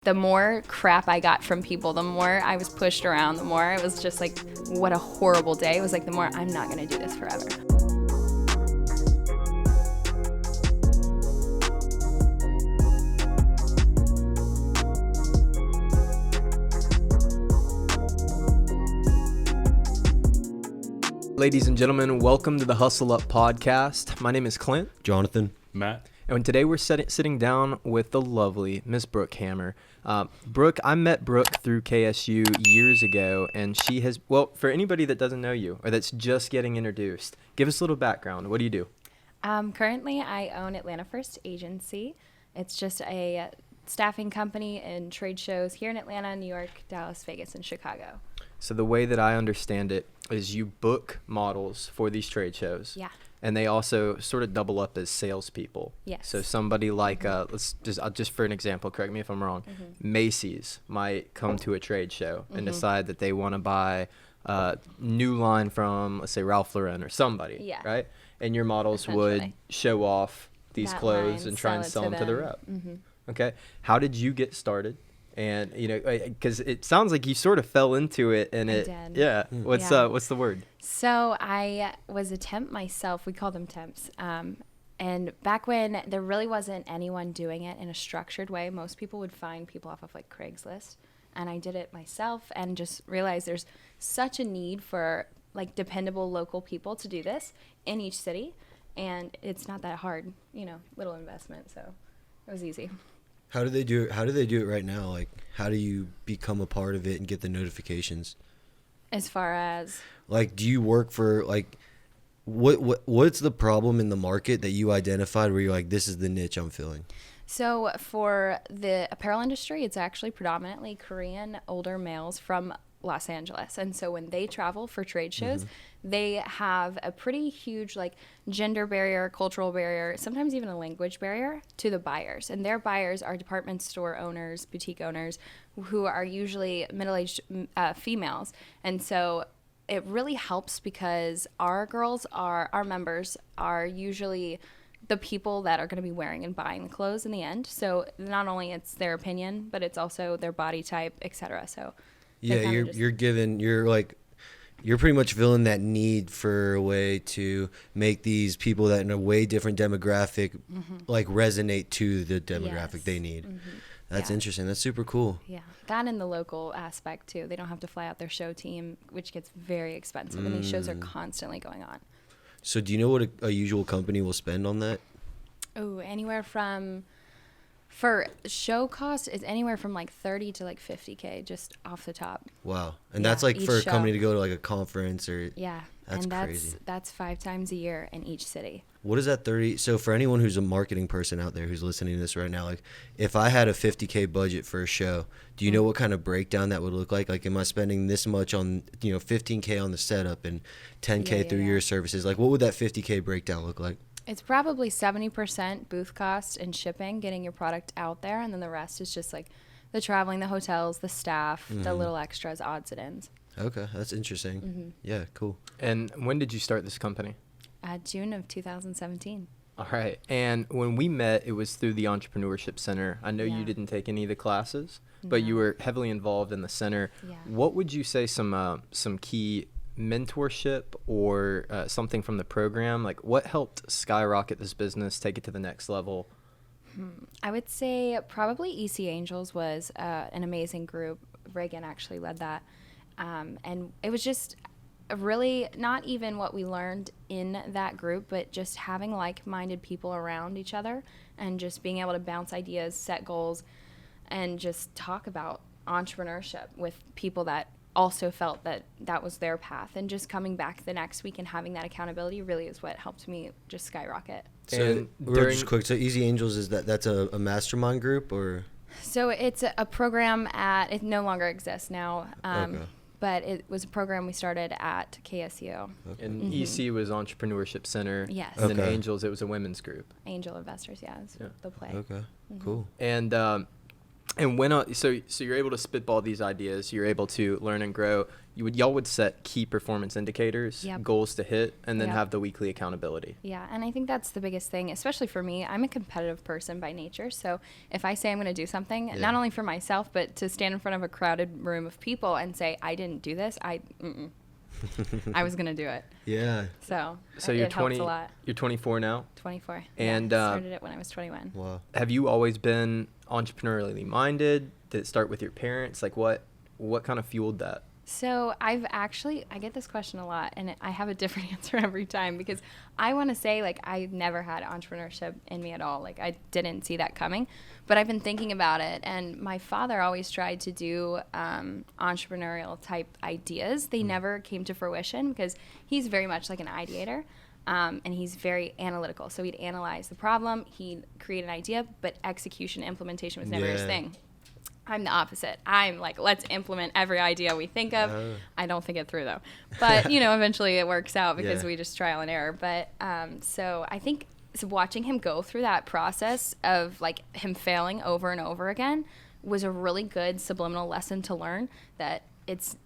The more crap I got from people, the more I was pushed around, the more it was just like, what a horrible day. It was like, the more I'm not going to do this forever. Ladies and gentlemen, welcome to the Hustle Up podcast. My name is Clint. Jonathan. Matt. And today we're sitting down with the lovely Miss Brooke Hammer. Brooke, I met Brooke through KSU years ago, and she has, well, for anybody that doesn't know you or that's just getting introduced, give us a little background. What do you do? Currently, I own Atlanta First Agency. It's just a staffing company in trade shows here in Atlanta, New York, Dallas, Vegas, and Chicago. So the way that I understand it is you book models for these trade shows. Yeah. And they also sort of double up as salespeople. Yes. So somebody like, just for an example, correct me if I'm wrong, Macy's might come to a trade show and decide that they want to buy a new line from, let's say, Ralph Lauren or somebody, Yeah. right? And your models would show off these That clothes line, and try and sell sell it them to to the rep. them. Okay. How did you get started? And, you know, because it sounds like you sort of fell into it and I did. yeah. What's the word? So I was a temp myself. We call them temps. And back when there really wasn't anyone doing it in a structured way, most people would find people off of like Craigslist. And I did it myself and just realized there's such a need for like dependable local people to do this in each city. And it's not that hard, little investment. So it was easy. How do they do it? How do they do it right now? Like, how do you become a part of it and get the notifications? As far as like, do you work for like, what's the problem in the market that you identified where you're like, this is the niche I'm filling? So for the apparel industry, it's actually predominantly Korean older males from Los Angeles. And so when they travel for trade shows, they have a pretty huge like gender barrier, cultural barrier, sometimes even a language barrier to the buyers. And their buyers are department store owners, boutique owners, who are usually middle-aged females. And so it really helps because our members are usually the people that are going to be wearing and buying the clothes in the end. So not only it's their opinion, but it's also their body type, etc. So yeah, you're pretty much filling that need for a way to make these people that in a way different demographic like resonate to the demographic they need. That's interesting. That's super cool. Yeah, that and the local aspect too. They don't have to fly out their show team, which gets very expensive, and these shows are constantly going on. So do you know what a usual company will spend on that? Oh, anywhere from, for show cost is anywhere from like 30 to like 50K just off the top. Wow. And that's like for a company to go to like a conference or that's crazy. That's 5 times a year in each city. What is that 30? So for anyone who's a marketing person out there who's listening to this right now, like if I had a 50K budget for a show, do you know what kind of breakdown that would look like? Like, am I spending this much on, 15K on the setup and 10K through your services? Like, what would that 50K breakdown look like? It's probably 70% booth cost and shipping, getting your product out there. And then the rest is just like the traveling, the hotels, the staff, the little extras, odds and ends. Okay. That's interesting. Yeah, cool. And when did you start this company? June of 2017. All right. And when we met, it was through the Entrepreneurship Center. I know you didn't take any of the classes, but you were heavily involved in the center. Yeah. What would you say some key mentorship or something from the program? Like, what helped skyrocket this business, take it to the next level? I would say probably EC Angels was an amazing group. Reagan actually led that. And it was just really not even what we learned in that group, but just having like-minded people around each other and just being able to bounce ideas, set goals, and just talk about entrepreneurship with people that also felt that that was their path. And just coming back the next week and having that accountability really is what helped me just skyrocket. So just quick, so Easy Angels, is that's a mastermind group or? So it's a program it no longer exists now. Okay. But it was a program we started at KSU. Okay. And EC was Entrepreneurship Center. Yes. And then Okay. Angels, it was a women's group. Angel Investors, yeah, is the play. Okay, cool. And And when so you're able to spitball these ideas, you're able to learn and grow. Y'all would set key performance indicators, Yep. goals to hit, and then Yep. have the weekly accountability. Yeah, and I think that's the biggest thing, especially for me. I'm a competitive person by nature, so if I say I'm going to do something, Yeah. not only for myself, but to stand in front of a crowded room of people and say I didn't do this, I was going to do it. Yeah. So You're it 20. helps a lot. You're 24 now. 24. And, started it when I was 21. Wow. Have you always been entrepreneurially minded? Did it start with your parents? Like what kind of fueled that? So I get this question a lot, and I have a different answer every time, because I want to say, like, I never had entrepreneurship in me at all. Like, I didn't see that coming, but I've been thinking about it, and my father always tried to do entrepreneurial type ideas. They never came to fruition because he's very much like an ideator. And he's very analytical. So he'd analyze the problem, he'd create an idea, but execution, implementation was never his Yeah. thing. I'm the opposite. I'm like, let's implement every idea we think of. I don't think it through, though. But, eventually it works out because Yeah. we just trial and error. But so I think watching him go through that process of, like, him failing over and over again was a really good subliminal lesson to learn, that it's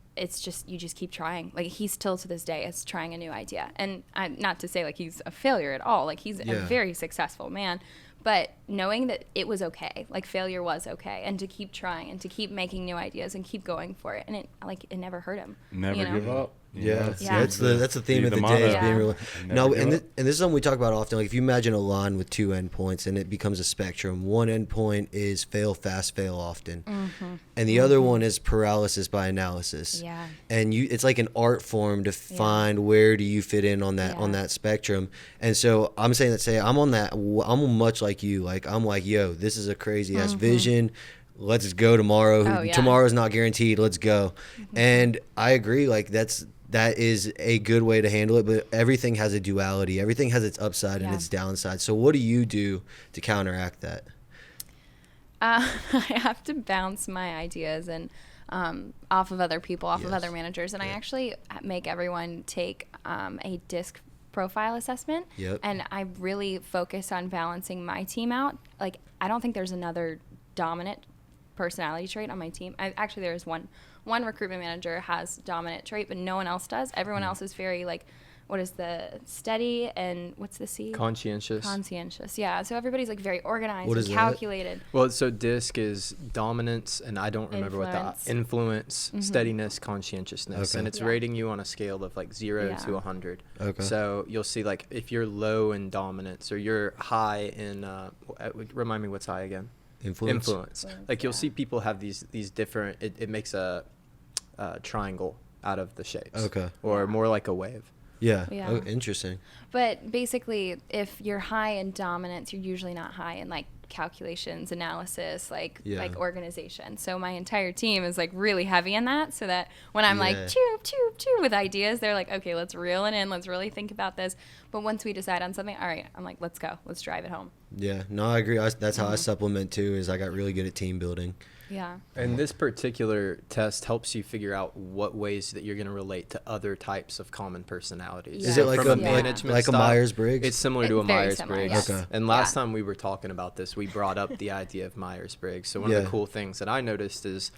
just, you just keep trying. Like, he still to this day is trying a new idea. And I'm not to say, like, he's a failure at all. Like, he's a Yeah. very successful man. But knowing that it was okay, like failure was okay, and to keep trying and to keep making new ideas and keep going for it, and it never hurt him. Never give up. Yeah, Yeah. that's the theme Be of the motto. day is being Yeah. real. Never No, give and up. and this is something we talk about often. Like if you imagine a line with two endpoints and it becomes a spectrum, one endpoint is fail fast, fail often, and the other one is paralysis by analysis. Yeah. And it's like an art form to find where do you fit in on that Yeah. spectrum. And so I'm saying that I'm on that. I'm much like you. Like I'm like, yo, this is a crazy ass vision. Let's go tomorrow. Oh, yeah. Tomorrow's not guaranteed. Let's go. And I agree. Like that is a good way to handle it, but everything has a duality. Everything has its upside and Yeah. its downside. So what do you do to counteract that? I have to bounce my ideas and off of other people, off of Yes. other managers, and I actually make everyone take a DISC profile assessment. Yep. And I really focus on balancing my team out. Like, I don't think there's another dominant personality trait on my team. Actually, there is one recruitment manager has dominant trait, but no one else does. Everyone else is very, like, what is the steady and what's the C? Conscientious. Conscientious. Yeah. So everybody's like very organized What and is that? calculated. Well, so DISC is dominance, and I don't remember what that influence, steadiness, conscientiousness, Okay. and it's Yeah. rating you on a scale of like 0 Yeah. to 100. Okay. So you'll see like if you're low in dominance or you're high in remind me what's high again? Influence. Like you'll yeah. see people have these different. It makes a triangle out of the shapes. Okay. Or Yeah. more like a wave. Yeah. Yeah. Oh, interesting. But basically, if you're high in dominance, you're usually not high in like calculations, analysis, like organization. So my entire team is like really heavy in that, so that when I'm like choo choo choo with ideas, they're like, okay, let's reel it in, let's really think about this. But once we decide on something, all right, I'm like, let's go, let's drive it home. Yeah. No, I agree. That's how I supplement too. Is I got really good at team building. Yeah. And this particular test helps you figure out what ways that you're going to relate to other types of common personalities. Yeah. Is it like From a management like a style, Myers-Briggs? It's similar to a Very Myers-Briggs. similar, yes. Okay. And last Yeah. time we were talking about this, we brought up the idea of Myers-Briggs. So one of Yeah. the cool things that I noticed is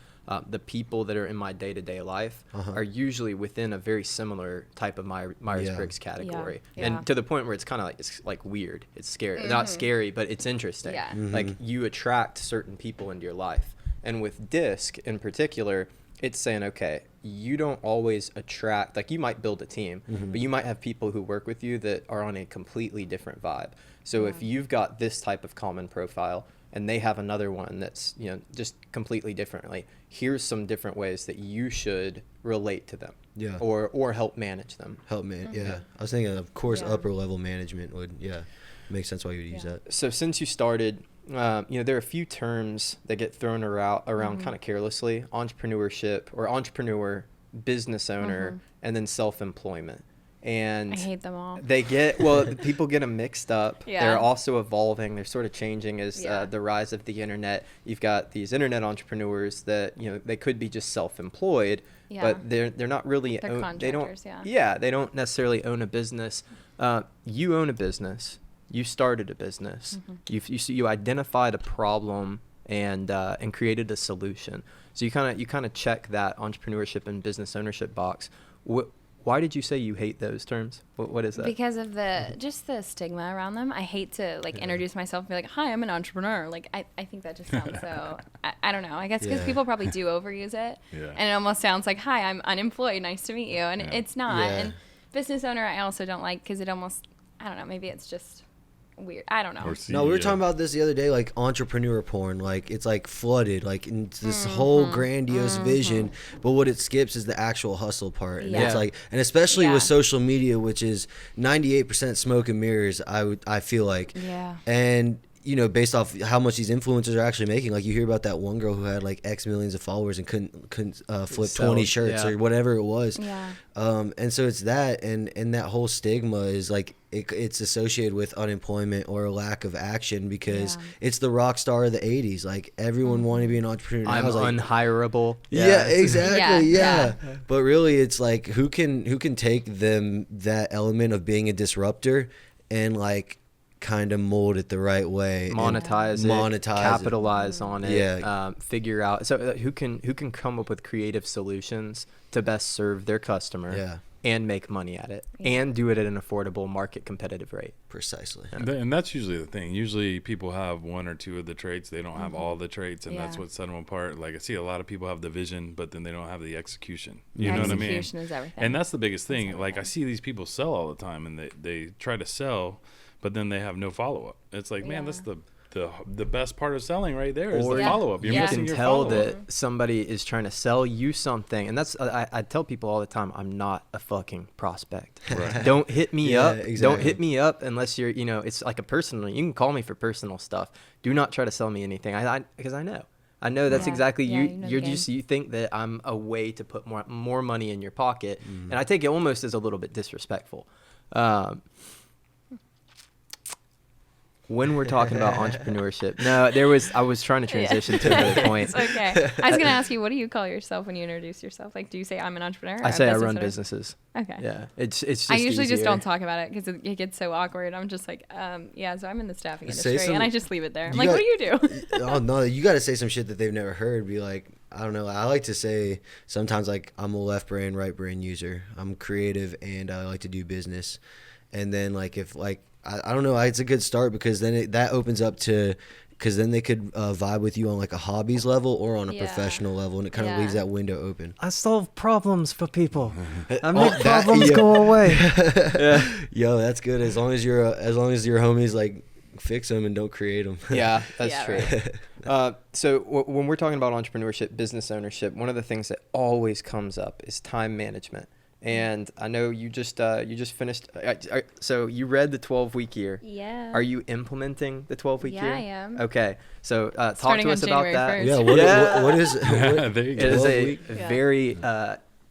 the people that are in my day-to-day life are usually within a very similar type of Myers-Briggs category. Yeah. And to the point where it's kind of like, it's like weird. It's scary. Not scary, but it's interesting. Yeah. Like you attract certain people into your life. And with DISC in particular, it's saying, okay, you don't always attract, like you might build a team, but you might have people who work with you that are on a completely different vibe. So if you've got this type of common profile and they have another one that's, just completely differently, here's some different ways that you should relate to them. Yeah. Or help manage them. Help man. Yeah. I was thinking, of course, Yeah. upper level management would make sense why you would use that. So since you started, there are a few terms that get thrown around kind of carelessly: entrepreneurship or entrepreneur, business owner, and then self-employment. And I hate them all. They people get them mixed up. Yeah. They're also evolving. They're sort of changing as Yeah. the rise of the internet. You've got these internet entrepreneurs that they could be just self-employed, Yeah. but they're not really. They're they don't. contractors, yeah. Yeah, they don't necessarily own a business. You own a business. You started a business. You identified a problem and created a solution. So you kind of check that entrepreneurship and business ownership box. Why did you say you hate those terms? What is that? Because of just the stigma around them. I hate to introduce myself and be like, hi, I'm an entrepreneur. Like, I think that just sounds so, I don't know. I guess because people probably do overuse it. Yeah. And it almost sounds like, hi, I'm unemployed. Nice to meet you. And it's not. Yeah. And business owner, I also don't like because it almost, I don't know, maybe it's just weird. I don't know. Or No, we were CEO. talking about this the other day, like entrepreneur porn, like it's like flooded, like into this whole grandiose vision, but what it skips is the actual hustle part. And Yeah. it's like, and especially Yeah. with social media, which is 98% smoke and mirrors, I feel like. Yeah. And you know, based off how much these influencers are actually making, like you hear about that one girl who had like X millions of followers and couldn't flip Sell, 20 shirts yeah. or whatever it was. Yeah. And so it's that, and that whole stigma is like it's associated with unemployment or a lack of action because it's the rock star of the 80s. Like everyone wanted to be an entrepreneur. I'm I was like, unhireable. yeah, exactly. Yeah. Yeah. But really, it's like who can take that element of being a disruptor and like kind of mold it the right way, and monetize it, capitalize on it, Yeah. figure out. So who can come up with creative solutions to best serve their customer, Yeah. and make money at it, and do it at an affordable, market competitive rate. Precisely. And that's usually the thing. Usually people have one or two of the traits. They don't have all the traits, and that's Yeah. what set them apart. Like I see a lot of people have the vision, but then they don't have the execution. You know what I mean? Execution is everything. And that's the biggest thing. Like I see these people sell all the time, and they try to sell, but then they have no follow up. It's like, man, that's the best part of selling right there is Or the follow up. You're you missing can your tell follow-up. that somebody is trying to sell you something, and that's I tell people all the time, I'm not a fucking prospect. Right. Don't hit me Yeah, up. Don't exactly. hit me up unless you're, it's like a personal. You can call me for personal stuff. Do not try to sell me anything. Because I know that's Yeah. exactly Yeah, you. you know the You're game. just, you think that I'm a way to put more money in your pocket, and I take it almost as a little bit disrespectful. When we're talking about entrepreneurship, I was trying to transition to another point. It's okay. I was going to ask you, what do you call yourself when you introduce yourself? Like, do you say I'm an entrepreneur? or I a say I business run owner? businesses. Okay. Yeah, it's just I usually just easier. don't talk about it because it gets so awkward. I'm just like, yeah, so I'm in the staffing Say industry, and some- I just leave it there. I'm you like, got- what do you do? Oh no, you got to say some shit that they've never heard. Be like, I don't know. I like to say sometimes like I'm a left brain, right brain user. I'm creative and I like to do business. And then like if like I don't know, it's a good start because then that opens up to. Because then they could vibe with you on like a hobbies level or on a Yeah. professional level, and it kind of Yeah. leaves that window open. I solve problems for people. I make make that- problems yeah. go away. Yo, that's good. As long as your homies like fix them and don't create them. Yeah, that's Yeah, true. So when we're talking about entrepreneurship, business ownership, one of the things that always comes up is time management. And I know you just finished. So you read the 12-week year. Yeah. Are you implementing the 12-week year? Yeah, I am. Okay. So talk Starting to on us about January that. 1st. Yeah. What is? What, There you It go. is 12 a week? Yeah. very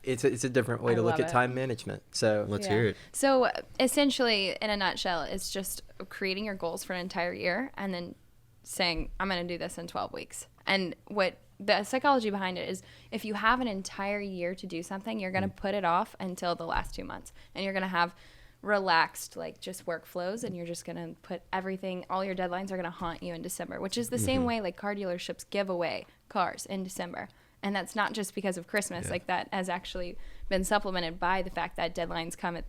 it's a different way I to look love at it. time management. So Let's Yeah. hear it. So essentially, in a nutshell, it's just creating your goals for an entire year and then saying, I'm going to do this in 12 weeks. And what the psychology behind it is, if you have an entire year to do something, you're going to put it off until the last 2 months. And you're going to have relaxed, like, just workflows, and you're just going to put everything, all your deadlines are going to haunt you in December, which is the same way, like, car dealerships give away cars in December. And that's not just because of Christmas. Like, that has actually been supplemented by the fact that deadlines come at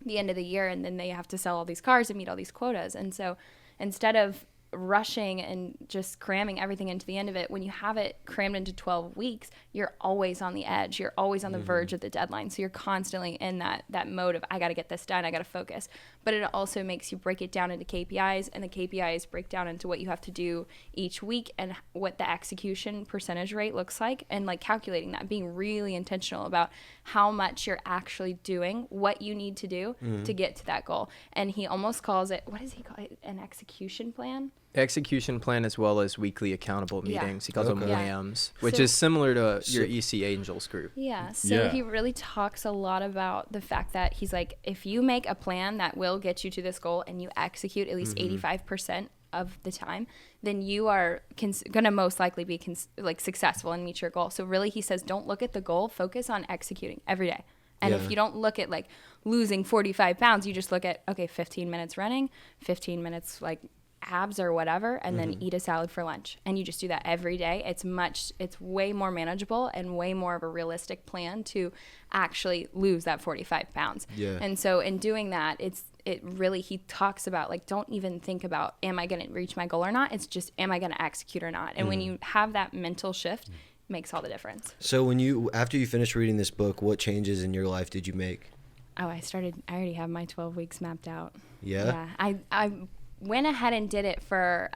the end of the year, and then they have to sell all these cars and meet all these quotas. And so instead of rushing and just cramming everything into the end of it, when you have it crammed into 12 weeks, you're always on the edge. You're always on the verge of the deadline. So you're constantly in that mode of, I got to get this done. I got to focus. But it also makes you break it down into KPIs, and the KPIs break down into what you have to do each week and what the execution percentage rate looks like, and like calculating that, being really intentional about how much you're actually doing, what you need to do to get to that goal. And he almost calls it, what does he call it? An execution plan? execution plan as well as weekly accountable Yeah. meetings. He calls them Okay. Yeah. WAMs, which So- is similar to your EC Angels group. Yeah. So Yeah. he really talks a lot about the fact that he's like, if you make a plan that will get you to this goal and you execute at least 85% of the time, then you are going to most likely be like successful and meet your goal. So really, he says, don't look at the goal, focus on executing every day. And Yeah. if you don't look at like losing 45 pounds, you just look at, okay, 15 minutes running, 15 minutes like abs or whatever, and then eat a salad for lunch. And you just do that every day. It's way more manageable and way more of a realistic plan to actually lose that 45 pounds. Yeah. And so in doing that, he talks about, like, don't even think about, am I going to reach my goal or not? It's just, am I going to execute or not? And when you have that mental shift, it makes all the difference. So after you finished reading this book, what changes in your life did you make? Oh, I already have my 12 weeks mapped out. Yeah? I went ahead and did it for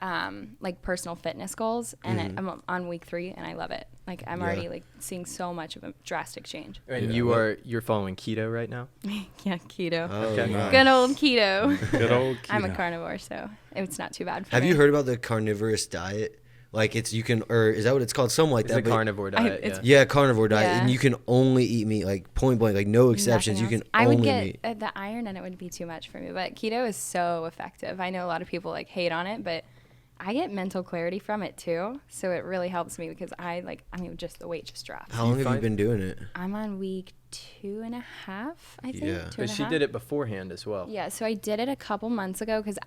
like personal fitness goals, and I'm on week 3, and I love it. Like, I'm already like seeing so much of a drastic change. And you're following keto right now? Yeah, keto. Oh, Okay. nice. Good old keto. Good old keto. I'm a carnivore, so it's not too bad for Have me. you heard about the carnivorous diet? Like, is that what it's called? Something like It's that. a but- carnivore diet, it's- Yeah, carnivore diet, Yeah. and you can only eat meat, like point blank, like no exceptions. You Nothing can else. I only would get meat. the iron, and it would be too much for me. But keto is so effective. I know a lot of people like hate on it, but I get mental clarity from it too. So it really helps me because just the weight just drops. How long have you been doing it? I'm on week 2.5, I think. Yeah. But she did it beforehand as well. Yeah, so I did it a couple months ago because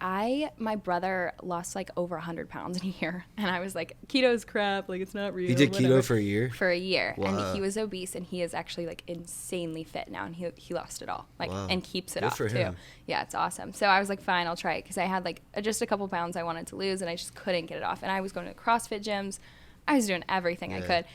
my brother lost like over 100 pounds in a year. And I was like, keto's crap, like it's not real. You did whatever. keto for a year? For a year. Wow. And he was obese, and he is actually like insanely fit now, and he lost it all. Like, Wow. and keeps it Good off for too. him. Yeah, it's awesome. So I was like, fine, I'll try it because I had like just a couple pounds I wanted to lose, and I just couldn't get it off. And I was going to CrossFit gyms. I was doing everything I Yeah. could.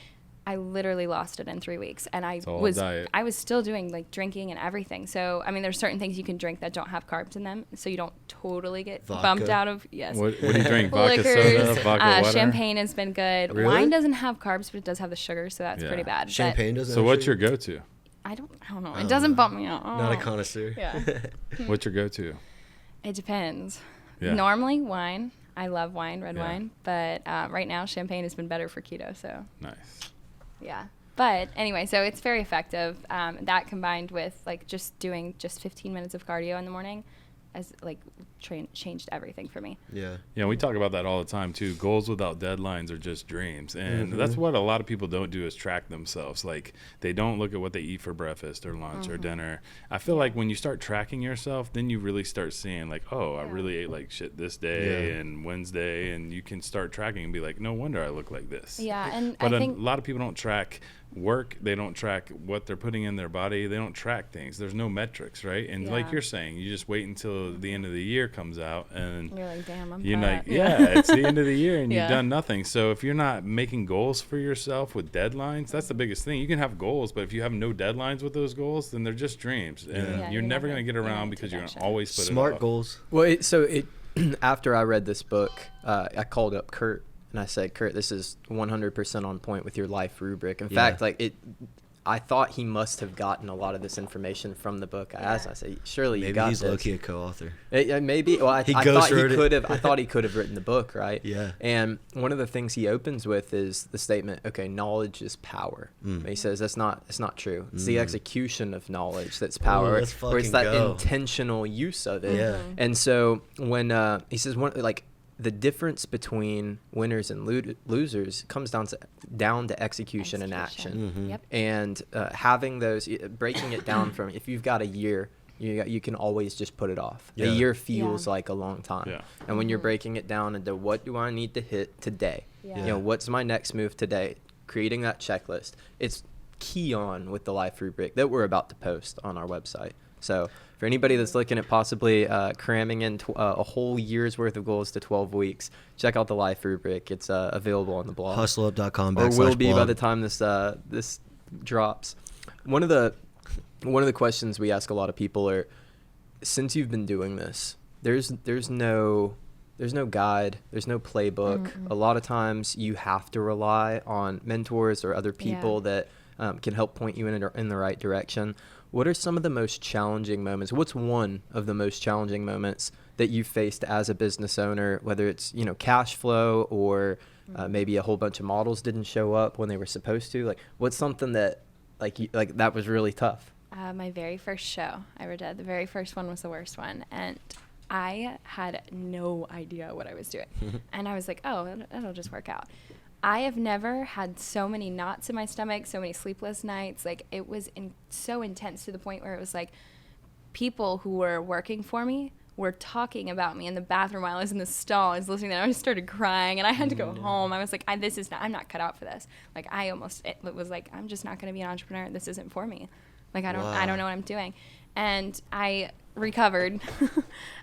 I literally lost it in 3 weeks, and I all was diet. I was still doing like drinking and everything. So I mean, there's certain things you can drink that don't have carbs in them, so you don't totally get Vodka. bumped out of What do you drink? Vodka liquors. soda, vodka water? Champagne has been good. Really? Wine doesn't have carbs, but it does have the sugar, so that's Yeah. pretty bad. But Champagne doesn't. So have what's sugar? your go-to? I don't know. It doesn't bump me out. Not a Oh. connoisseur. Yeah. What's your go-to? It depends. Yeah. Normally wine. I love wine, red Yeah. wine, but right now champagne has been better for keto. So Nice. yeah. But anyway, so it's very effective. That combined with like just doing 15 minutes of cardio in the morning has like changed everything for me. Yeah. Yeah, we talk about that all the time too. Goals without deadlines are just dreams, and that's what a lot of people don't do is track themselves. Like they don't look at what they eat for breakfast or lunch or dinner. I feel like when you start tracking yourself, then you really start seeing like, oh, I really ate like shit this day Yeah. and Wednesday, and you can start tracking and be like, no wonder I look like this. Yeah, and But I a think lot of people don't track work. They don't track what they're putting in their body. They don't track things. There's no metrics, right? And like Yeah. you're saying, you just wait until the end of the year comes out, and you're like, damn, I'm you're fat. like, yeah, it's the end of the year and Yeah. you've done nothing. So if you're not making goals for yourself with deadlines, that's the biggest thing. You can have goals, but if you have no deadlines with those goals, then they're just dreams, and Yeah, you're you're never never going to get gonna around take because you're going action. to always put Smart it off. goals. Well, after I read this book, I called up Kurt and I said, Kurt, this is 100% on point with your life rubric. In Yeah. fact, I thought he must have gotten a lot of this information from the book. I asked, I said, surely you Maybe got he's this. low-key a co-author. Maybe. Well, I He thought ghost he wrote it. could have. I thought he could have written the book, right? Yeah. And one of the things he opens with is the statement, "Okay, knowledge is power." And he says it's not true. It's the execution of knowledge that's power, let's or it's fucking that go. intentional use of it. Yeah. And so when he says the difference between winners and losers comes down to execution and action. Mhm. Yep. And having those, breaking it down from, if you've got a year, you can always just put it off. Yeah. A year feels Yeah. like a long time. Yeah. And when you're breaking it down into what do I need to hit today? Yeah. What's my next move today? Creating that checklist. It's key on with the life rubric that we're about to post on our website. So for anybody that's looking at possibly cramming in a whole year's worth of goals to 12 weeks, check out the life rubric. It's available on the blog. Hustlup.com Or will be by /blog. the time this drops. One of the questions we ask a lot of people are, since you've been doing this, there's no guide, there's no playbook. A lot of times you have to rely on mentors or other people that can help point you in the right direction. What are some of the most challenging moments? What's one of the most challenging moments that you've faced as a business owner, whether it's, cash flow or maybe a whole bunch of models didn't show up when they were supposed to? Like, what's something that that was really tough? My very first show I ever did, the very first one was the worst one. And I had no idea what I was doing. And I was like, oh, it'll just work out. I have never had so many knots in my stomach, so many sleepless nights. Like, it was so intense to the point where it was like people who were working for me were talking about me in the bathroom while I was in the stall. I was listening to them. I just started crying, and I had to go home. I was like, I'm not cut out for this. Like, it was like, I'm just not going to be an entrepreneur. This isn't for me. Like, I don't know what I'm doing. And I recovered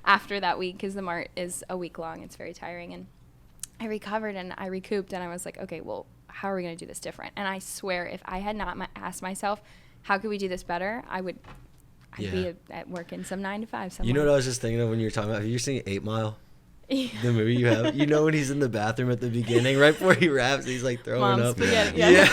after that week, because the mart is a week long. It's very tiring. And I recovered and I recouped, and I was like, okay, well, how are we going to do this different? And I swear, if I had not asked myself, how could we do this better, I'd be at work in some 9 to 5 somewhere. You know what I was just thinking of when you were talking about, have you seen 8 Mile? The movie you have? You know when he's in the bathroom at the beginning, right before he raps, he's like throwing up. Spaghetti. Yeah.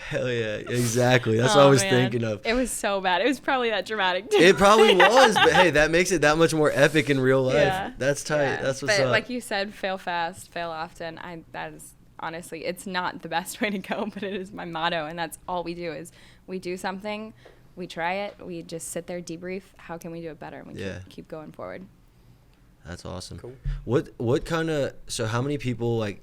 Hell yeah, exactly. That's what I was thinking of. It was so bad. It was probably that dramatic too. It probably was, but hey, that makes it that much more epic in real life. Yeah. That's tight. Yeah. That's what's but up. like you said, fail fast, fail often. That is honestly, it's not the best way to go, but it is my motto, and that's all we do. Is we do something, we try it, we just sit there, debrief, how can we do it better, and we keep going forward. That's awesome. Cool. What kind of, so how many people, like,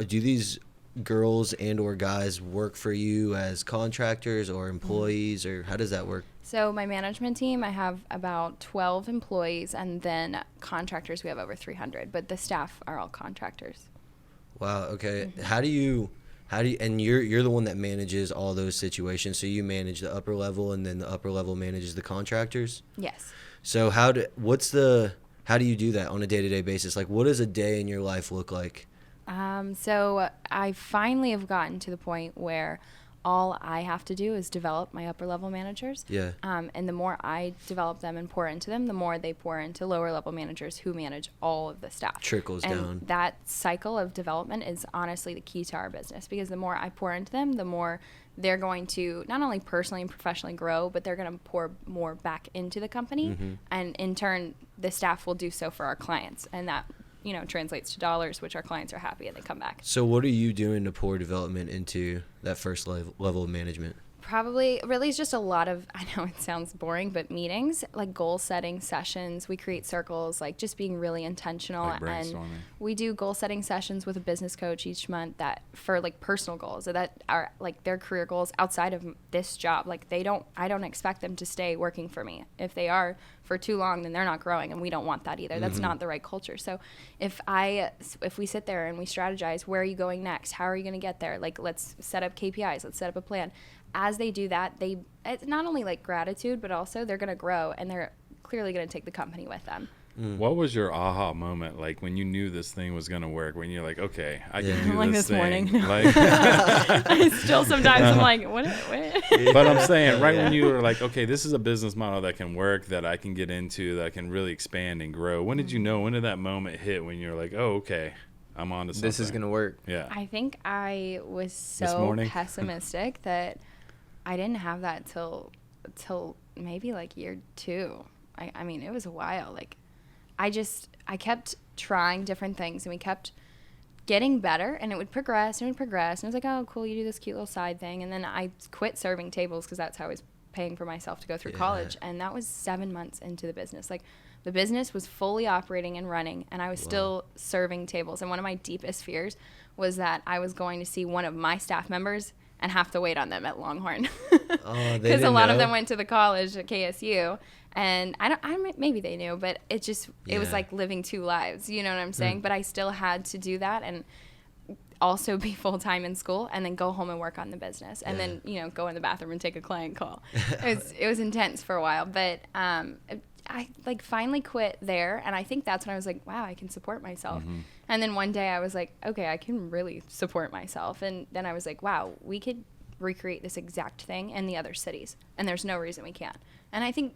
do these girls and or guys work for you as contractors or employees, or how does that work? So my management team, I have about 12 employees, and then contractors, we have over 300, but the staff are all contractors. Wow. Okay. How do you, and you're the one that manages all those situations. So you manage the upper level, and then the upper level manages the contractors? Yes. So how do you do that on a day-to-day basis? Like, what does a day in your life look like? So I finally have gotten to the point where all I have to do is develop my upper level managers. Yeah. And the more I develop them and pour into them, the more they pour into lower level managers who manage all of the staff. Trickles down. That cycle of development is honestly the key to our business, because the more I pour into them, the more they're going to not only personally and professionally grow, but they're going to pour more back into the company. Mm-hmm. And in turn, the staff will do so for our clients. And that, translates to dollars, which our clients are happy and they come back. So what are you doing to pour development into that first level of management? Probably, really, it's just a lot of, I know it sounds boring, but meetings, like goal setting sessions. We create circles, like just being really intentional. Like brainstorming. And we do goal setting sessions with a business coach each month that for like personal goals that are like their career goals outside of this job. Like I don't expect them to stay working for me. If they are for too long, then they're not growing, and we don't want that either. That's not the right culture. So if we sit there and we strategize, where are you going next? How are you going to get there? Like, let's set up KPIs. Let's set up a plan. As they do that, it's not only like gratitude, but also they're going to grow, and they're clearly going to take the company with them. What was your aha moment, like when you knew this thing was going to work, when you're like, okay, I can do like this this thing. morning. Like, I still sometimes I'm like, what? But I'm saying when you were like, okay, this is a business model that can work, that I can get into, that can really expand and grow. When did you know? When did that moment hit when you're like, oh, okay, I'm on to something? This is going to work. Yeah. I think I was so pessimistic that I didn't have that till maybe like year 2. I mean, it was a while. Like, I kept trying different things, and we kept getting better, and it would progress and it would progress. And I was like, oh, cool, you do this cute little side thing. And then I quit serving tables because that's how I was paying for myself to go through college. And that was 7 months into the business. Like, the business was fully operating and running, and I was still serving tables. And one of my deepest fears was that I was going to see one of my staff members and have to wait on them at Longhorn. Because a lot of them went to the college at KSU. And maybe they knew, but it was like living 2 lives, you know what I'm saying? But I still had to do that and also be full-time in school, and then go home and work on the business, and then, go in the bathroom and take a client call. It was intense for a while, but I like finally quit there, and I think that's when I was like, wow, I can support myself. And then one day I was like, okay, I can really support myself. And then I was like, wow, we could recreate this exact thing in the other cities, and there's no reason we can't. And I think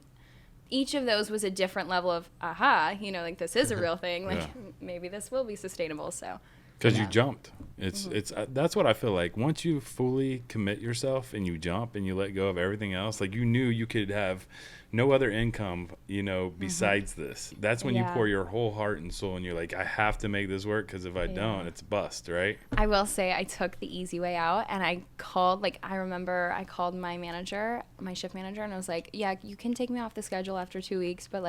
each of those was a different level of like, this is a real thing, like maybe this will be sustainable. So because you jumped, it's that's what I feel like. Once you fully commit yourself and you jump and you let go of everything else, like, you knew you could have no other income, besides this. That's when you pour your whole heart and soul, and you're like, I have to make this work, because if I don't, it's bust, right? I will say I took the easy way out, and I called, I remember I called my manager, my shift manager, and I was like, yeah, you can take me off the schedule after 2 weeks, but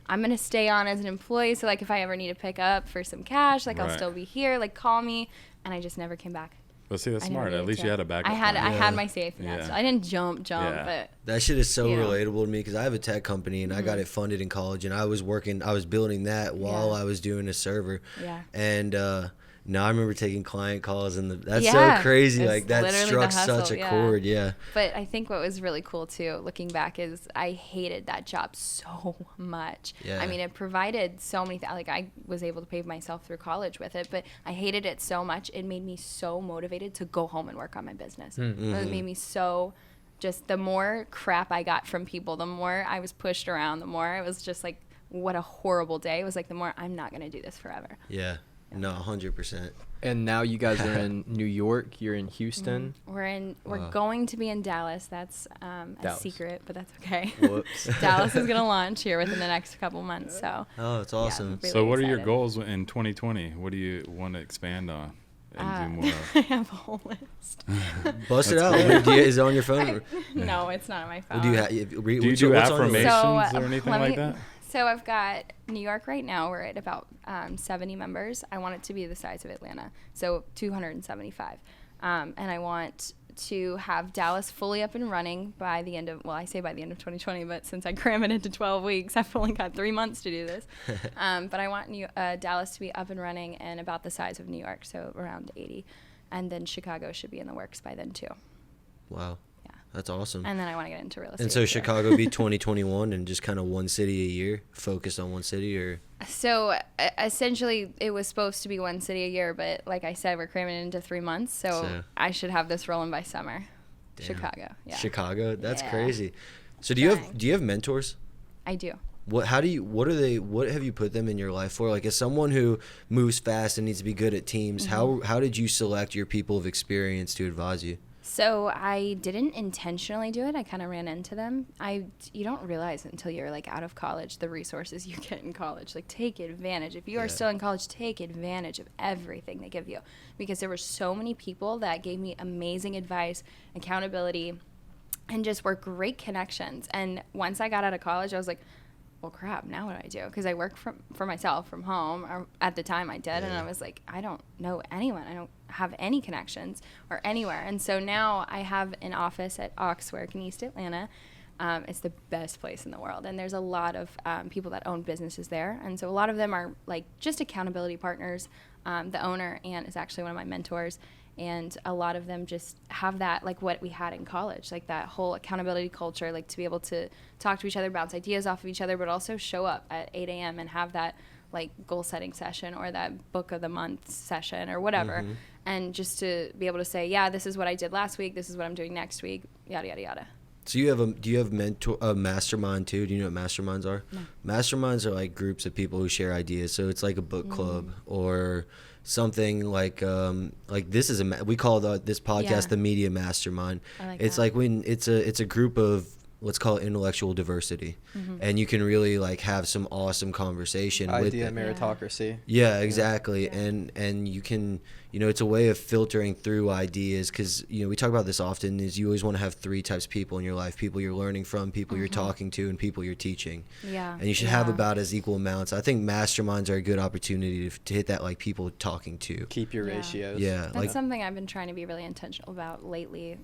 I'm going to stay on as an employee. So if I ever need to pick up for some cash, I'll still be here, call me. And I just never came back. But see, that's I never smart. At needed least to. you had a backup I had plan. my safety net. Yeah. So I didn't jump, Yeah. but That shit is so You know. relatable to me because I have a tech company and I got it funded in college, and I was building that while Yeah. I was doing a server. yeah. And now I remember taking client calls, and that's Yeah. so crazy. It's Like that literally struck the hustle, such a yeah. chord. Yeah. But I think what was really cool too, looking back, is I hated that job so much. Yeah. I mean, it provided so many like I was able to pay myself through college with it, but I hated it so much. It made me so motivated to go home and work on my business. It made me so just the more crap I got from people, the more I was pushed around, the more it was just like, what a horrible day. It was like, the more I'm not going to do this forever. Yeah. No, 100%. And now you guys are in New York. You're in Houston. We're going to be in Dallas. That's a Dallas. secret, but that's okay. Whoops. Dallas is going to launch here within the next couple months. So Oh, it's awesome. really So what are your excited. goals in 2020? What do you want to expand on and do more of? I have a whole list. Bust it out. Is it on your phone? No, it's not on my phone. Do you, Do you do affirmations or anything let like me- that? So I've got New York right now. We're at about 70 members. I want it to be the size of Atlanta, so 275. And I want to have Dallas fully up and running by the end of, well, I say by the end of 2020, but since I cram it into 12 weeks, I've only got 3 months to do this. But I want Dallas to be up and running and about the size of New York, so around 80. And then Chicago should be in the works by then too. Wow. Yeah. That's awesome. And then I want to get into real estate. And so too. Chicago be 2021 and just kind of one city a year, focused on one city, or So essentially, it was supposed to be one city a year, but like I said, we're cramming it into 3 months. So I should have this rolling by summer. Damn. Chicago, yeah. Chicago. That's Yeah. crazy. So Trying. do you have mentors? I do. What have you put them in your life for? Like, as someone who moves fast and needs to be good at teams, how did you select your people of experience to advise you? So I didn't intentionally do it. I kind of ran into them. You don't realize until you're like out of college the resources you get in college. Like, take advantage. If you are still in college, take advantage of everything they give you, because there were so many people that gave me amazing advice, accountability, and just were great connections. And once I got out of college, I was like, well, crap, now what do I do? Because I work for myself from home, or at the time I did, and I was like, I don't know anyone. I don't have any connections or anywhere. And so now I have an office at Oxwork in East Atlanta. It's the best place in the world, and there's a lot of people that own businesses there, and so a lot of them are like just accountability partners. The owner, Ant, is actually one of my mentors, and a lot of them just have that, like what we had in college, like that whole accountability culture, like to be able to talk to each other, bounce ideas off of each other, but also show up at 8 a.m. and have that like goal setting session or that book of the month session or whatever. And just to be able to say, yeah, this is what I did last week, this is what I'm doing next week, yada, yada, yada. So do you have a mastermind too? Do you know what masterminds are? No. Masterminds are like groups of people who share ideas. So it's like a book club or something like this is we call this podcast the Media Mastermind. I like it's that. like when it's a group of, let's call it intellectual diversity, and you can really like have some awesome conversation with Idea it. meritocracy. Yeah, exactly. And you can, it's a way of filtering through ideas, because, we talk about this often, is you always want to have 3 types of people in your life: people you're learning from, people you're talking to, and people you're teaching. Yeah. And you should have about as equal amounts. I think masterminds are a good opportunity to hit that, like, people talking to. Keep your Yeah. ratios. Yeah. That's Like, something I've been trying to be really intentional about lately,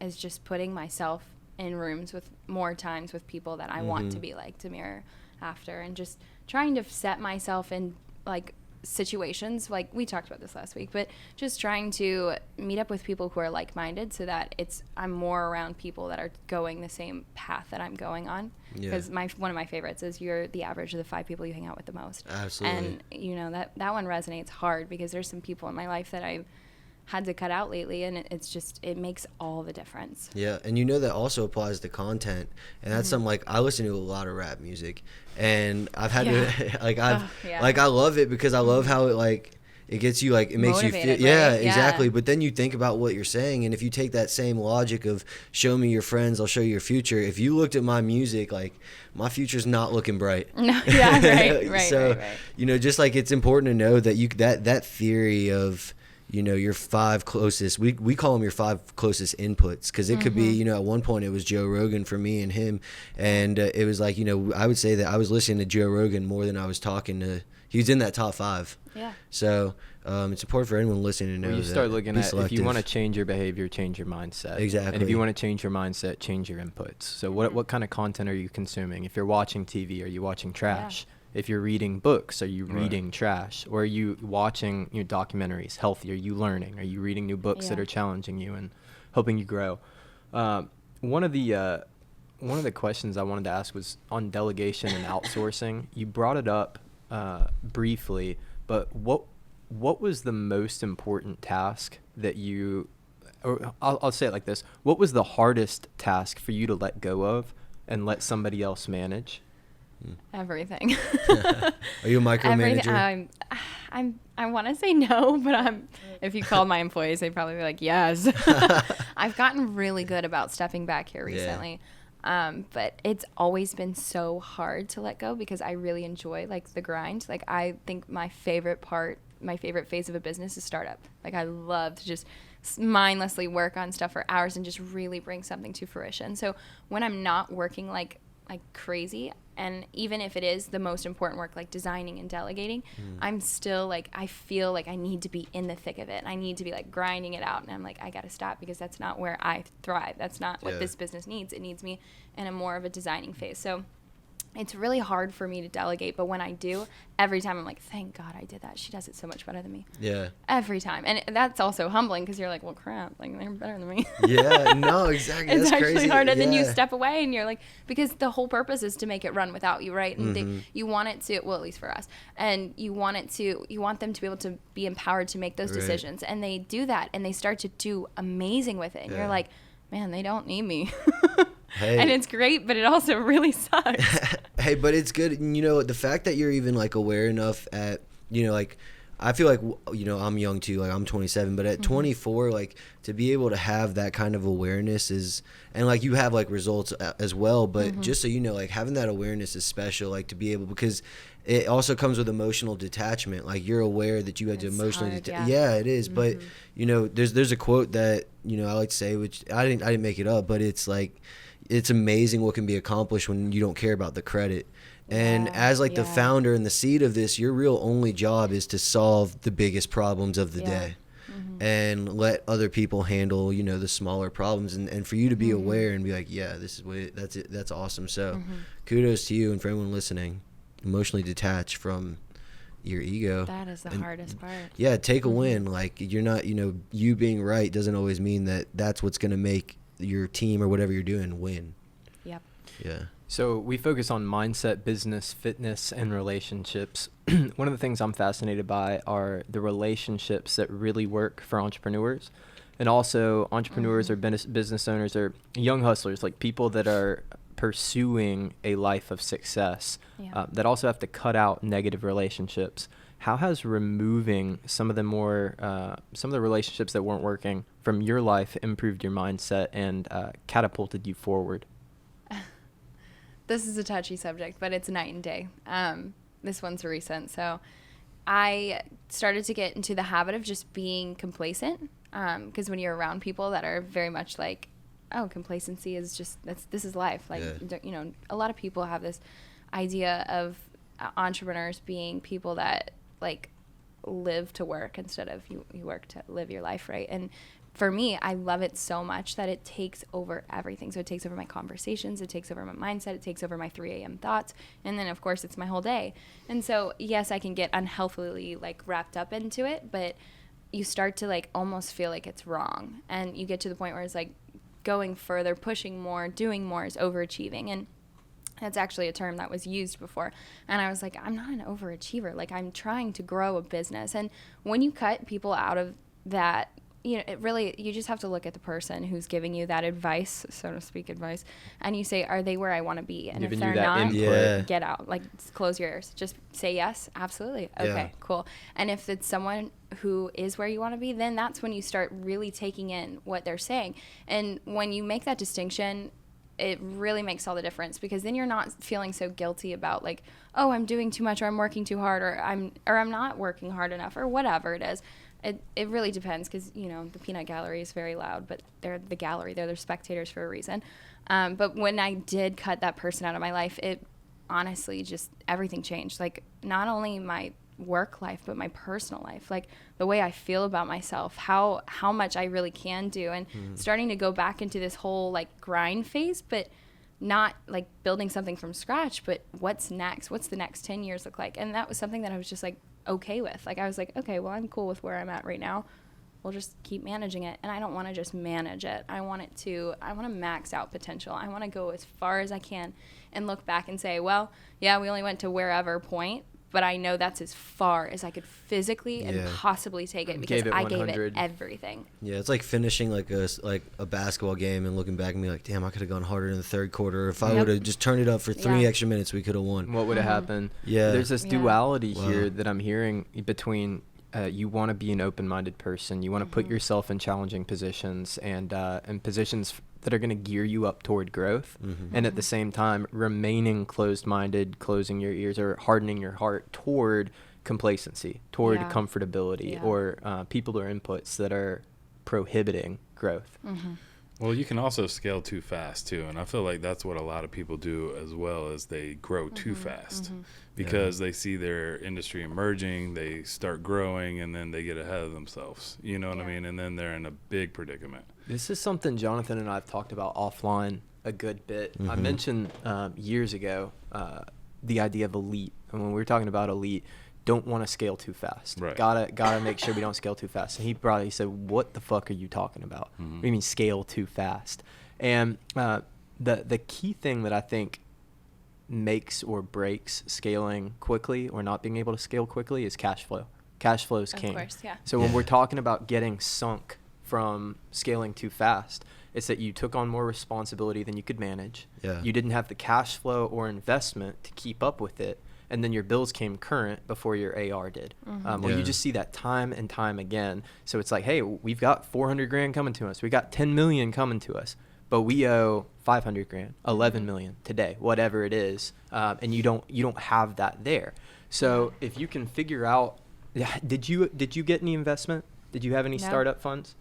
is just putting myself in rooms with more times with people that I want to be like, to mirror after, and just trying to set myself in like situations, like we talked about this last week, but just trying to meet up with people who are like-minded, so that I'm more around people that are going the same path that I'm going on. Because one of my favorites is you're the average of the 5 people you hang out with the most. Absolutely. And that one resonates hard, because there's some people in my life that I've had to cut out lately, and it makes all the difference. Yeah, and that also applies to content, and that's something, like, I listen to a lot of rap music, and I've had to I love it, because I love how it gets you, like, it makes Motivated, you feel, right? exactly. Yeah. But then you think about what you're saying, and if you take that same logic of show me your friends, I'll show you your future. If you looked at my music, like, my future's not looking bright. No, yeah, right. So, right. just like, it's important to know that that theory of, your 5 closest, we call them your 5 closest inputs, because it could be, at one point it was Joe Rogan for me and him, and it was like, I would say that I was listening to Joe Rogan more than I was talking to, he was in that top 5. Yeah. So It's important for anyone listening to know. Well, you that start looking be at if selective. you want to change your behavior, change your mindset. Exactly. And if you want to change your mindset, change your inputs. So what kind of content are you consuming? If you're watching TV, are you watching trash? If you're reading books, are you reading trash? Or are you watching documentaries, healthy? Are you learning? Are you reading new books that are challenging you and helping you grow? One of the questions I wanted to ask was on delegation and outsourcing. You brought it up briefly, but what was the most important task that you, or I'll say it like this, what was the hardest task for you to let go of and let somebody else manage? Everything. Are you a micromanager? I want to say no, but if you called my employees, they'd probably be like, yes. I've gotten really good about stepping back here recently. But it's always been so hard to let go because I really enjoy like the grind. Like I think my favorite phase of a business is startup. Like I love to just mindlessly work on stuff for hours and just really bring something to fruition. So when I'm not working like crazy, and even if it is the most important work, like designing and delegating, I'm still like, I feel like I need to be in the thick of it. I need to be like grinding it out. And I'm like, I got to stop because that's not where I thrive. That's not what this business needs. It needs me in a more of a designing phase. So it's really hard for me to delegate. But when I do, every time I'm like, thank God I did that. She does it so much better than me. Yeah. Every time. And that's also humbling because you're like, well, crap, like they're better than me. Yeah, no, exactly. It's That's actually crazy. hard. And then you step away and you're like, because the whole purpose is to make it run without you, right? And you want it to, well, at least for us, and you want them to be able to be empowered to make those decisions. And they do that and they start to do amazing with it. And you're like, man, they don't need me. Hey. And it's great, but it also really sucks. Hey, but it's good. And, the fact that you're even like aware enough at, like, I feel like, I'm young too, like I'm 27, but at 24, like to be able to have that kind of awareness is, and like you have like results as well, but just so you know, like having that awareness is special, like to be able, because it also comes with emotional detachment. Like you're aware that you had to emotionally detach. Yeah, it is. But, there's a quote that, I like to say, which I didn't make it up, but it's like, it's amazing what can be accomplished when you don't care about the credit. And as like the founder and the seed of this, your real only job is to solve the biggest problems of the day and let other people handle, the smaller problems. And for you to be aware and be like, yeah, this is what that's it. That's awesome. So kudos to you. And for anyone listening, emotionally detach from your ego. That is the hardest part. Yeah. Take a win. Like you're not, you being right doesn't always mean that that's what's going to make your team or whatever you're doing win. Yep. Yeah. So we focus on mindset, business, fitness, and relationships. One of the things I'm fascinated by are the relationships that really work for entrepreneurs. And also entrepreneurs or business owners or young hustlers, like people that are pursuing a life of success, that also have to cut out negative relationships. How has removing some of the relationships that weren't working from your life improved your mindset and catapulted you forward? This is a touchy subject, but it's night and day. This one's recent. So I started to get into the habit of just being complacent, because when you're around people that are very much like, oh, complacency is just, this is life. Like, a lot of people have this idea of entrepreneurs being people that like live to work instead of you work to live your life, right? And for me, I love it so much that it takes over everything. So it takes over my conversations, it takes over my mindset, it takes over my 3 a.m. thoughts, and then of course it's my whole day. And so yes, I can get unhealthily like wrapped up into it, but you start to like almost feel like it's wrong, and you get to the point where it's like going further, pushing more, doing more is overachieving. And that's actually a term that was used before. And I was like, I'm not an overachiever. Like, I'm trying to grow a business. And when you cut people out of that, it really, you just have to look at the person who's giving you that advice, so to speak, and you say, are they where I want to be? And Giving if they're you that not, input. get out. Like, close your ears. Just say yes, absolutely. Okay, cool. And if it's someone who is where you want to be, then that's when you start really taking in what they're saying. And when you make that distinction, it really makes all the difference, because then you're not feeling so guilty about like, oh, I'm doing too much, or I'm working too hard, or I'm not working hard enough, or whatever it is. It really depends, because the peanut gallery is very loud, but they're the gallery, they're the spectators for a reason. But when I did cut that person out of my life, it honestly just everything changed. Like, not only my work life, but my personal life, like the way I feel about myself, how much I really can do, and starting to go back into this whole like grind phase, but not like building something from scratch, but what's next? What's the next 10 years look like? And that was something that I was just like okay with. Like I was like, okay, well, I'm cool with where I'm at right now. We'll just keep managing it. And I don't want to just manage it. I want to max out potential. I want to go as far as I can and look back and say, well, yeah, we only went to wherever point, but I know that's as far as I could physically and possibly take it, because I gave it everything. Yeah, it's like finishing like a basketball game and looking back and be like, damn, I could have gone harder in the third quarter. If I would have just turned it up for 3 extra minutes, we could have won. What would have happened? Yeah. There's this duality here that I'm hearing between you want to be an open-minded person. You want to put yourself in challenging positions and positions that are going to gear you up toward growth, and at the same time remaining closed-minded, closing your ears, or hardening your heart toward complacency, toward comfortability, or people or inputs that are prohibiting growth. Well, you can also scale too fast too, and I feel like that's what a lot of people do as well, as they grow too fast because they see their industry emerging, they start growing, and then they get ahead of themselves. You know what I mean? And then they're in a big predicament. This is something Jonathan and I have talked about offline a good bit. I mentioned years ago the idea of elite, and when we were talking about elite, don't want to scale too fast. Right. Gotta make sure we don't scale too fast. And he said, what the fuck are you talking about? What do you mean scale too fast? And the key thing that I think makes or breaks scaling quickly or not being able to scale quickly is cash flow. Cash flow is king. Of course, yeah. So when we're talking about getting sunk from scaling too fast, it's that you took on more responsibility than you could manage. Yeah. You didn't have the cash flow or investment to keep up with it. And then your bills came current before your AR did. Well, you just see that time and time again. So it's like, hey, we've got 400 grand coming to us. We got 10 million coming to us, but we owe 500 grand, 11 million today, whatever it is. And you don't have that there. So if you can figure out, did you get any investment? Did you have any startup funds?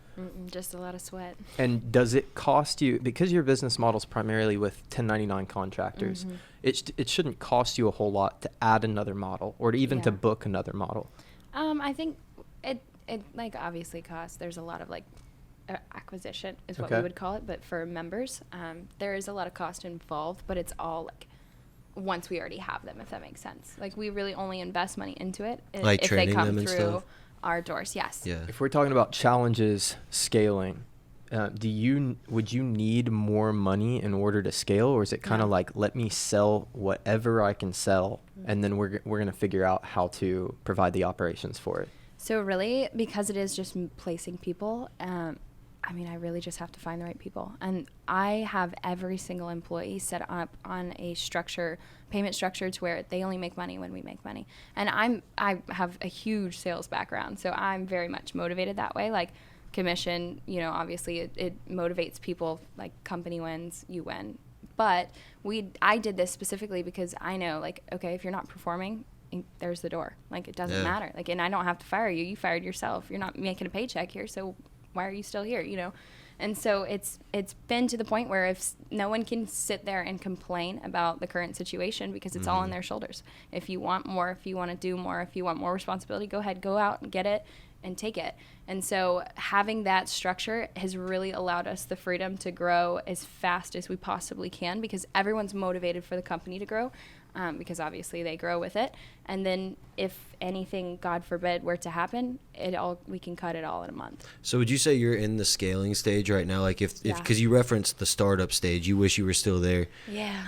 Just a lot of sweat. And does it cost you, because your business model is primarily with 1099 contractors, it shouldn't cost you a whole lot to add another model or to even to book another model? I think it like obviously costs. There's a lot of like acquisition is what we would call it, but for members, there is a lot of cost involved, but it's all like once we already have them, if that makes sense. Like we really only invest money into it like if they come them and through stuff? our doors. Yes. Yeah. If we're talking about challenges scaling, would you need more money in order to scale, or is it kind of like, let me sell whatever I can sell, and then we're going to figure out how to provide the operations for it? So really, because it is just placing people, I mean, I really just have to find the right people. And I have every single employee set up on a payment structure to where they only make money when we make money. And I have a huge sales background, so I'm very much motivated that way. Like commission, obviously it motivates people, like company wins, you win. But I did this specifically because I know, like, okay, if you're not performing, there's the door. Like, it doesn't matter. Like, and I don't have to fire you. You fired yourself. You're not making a paycheck here, so why are you still here, And so it's been to the point where if no one can sit there and complain about the current situation because it's all on their shoulders. If you want more, if you want to do more, if you want more responsibility, go ahead, go out and get it and take it. And so having that structure has really allowed us the freedom to grow as fast as we possibly can, because everyone's motivated for the company to grow. Because obviously they grow with it. And then if anything, God forbid, were to happen, we can cut it all in a month. So would you say you're in the scaling stage right now? Like if because you referenced the startup stage, you wish you were still there. Yeah.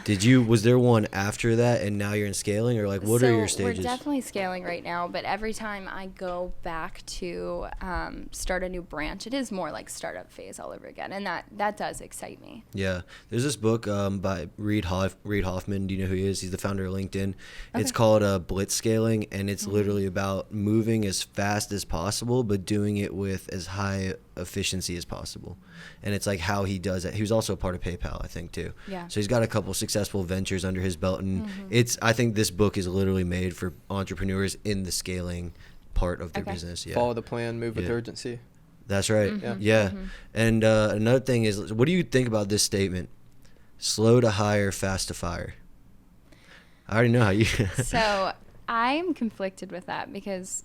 Was there one after that and now you're in scaling, or like what are your stages? We're definitely scaling right now, but every time I go back to start a new branch, it is more like startup phase all over again. And that does excite me. Yeah. There's this book by Reid Hoffman. Do you know who he is? He's the founder of LinkedIn. Okay. It's called Blitz Scaling, and it's literally about moving as fast as possible, but doing it with as high efficiency as possible. And it's like how he does it. He was also a part of PayPal, I think, too. Yeah. So he's got a couple successful ventures under his belt, and I think this book is literally made for entrepreneurs in the scaling part of their business. Yeah. Follow the plan, move with urgency. That's right. Yeah. And another thing is, what do you think about this statement? Slow to hire, fast to fire. I already know how you. So I'm conflicted with that because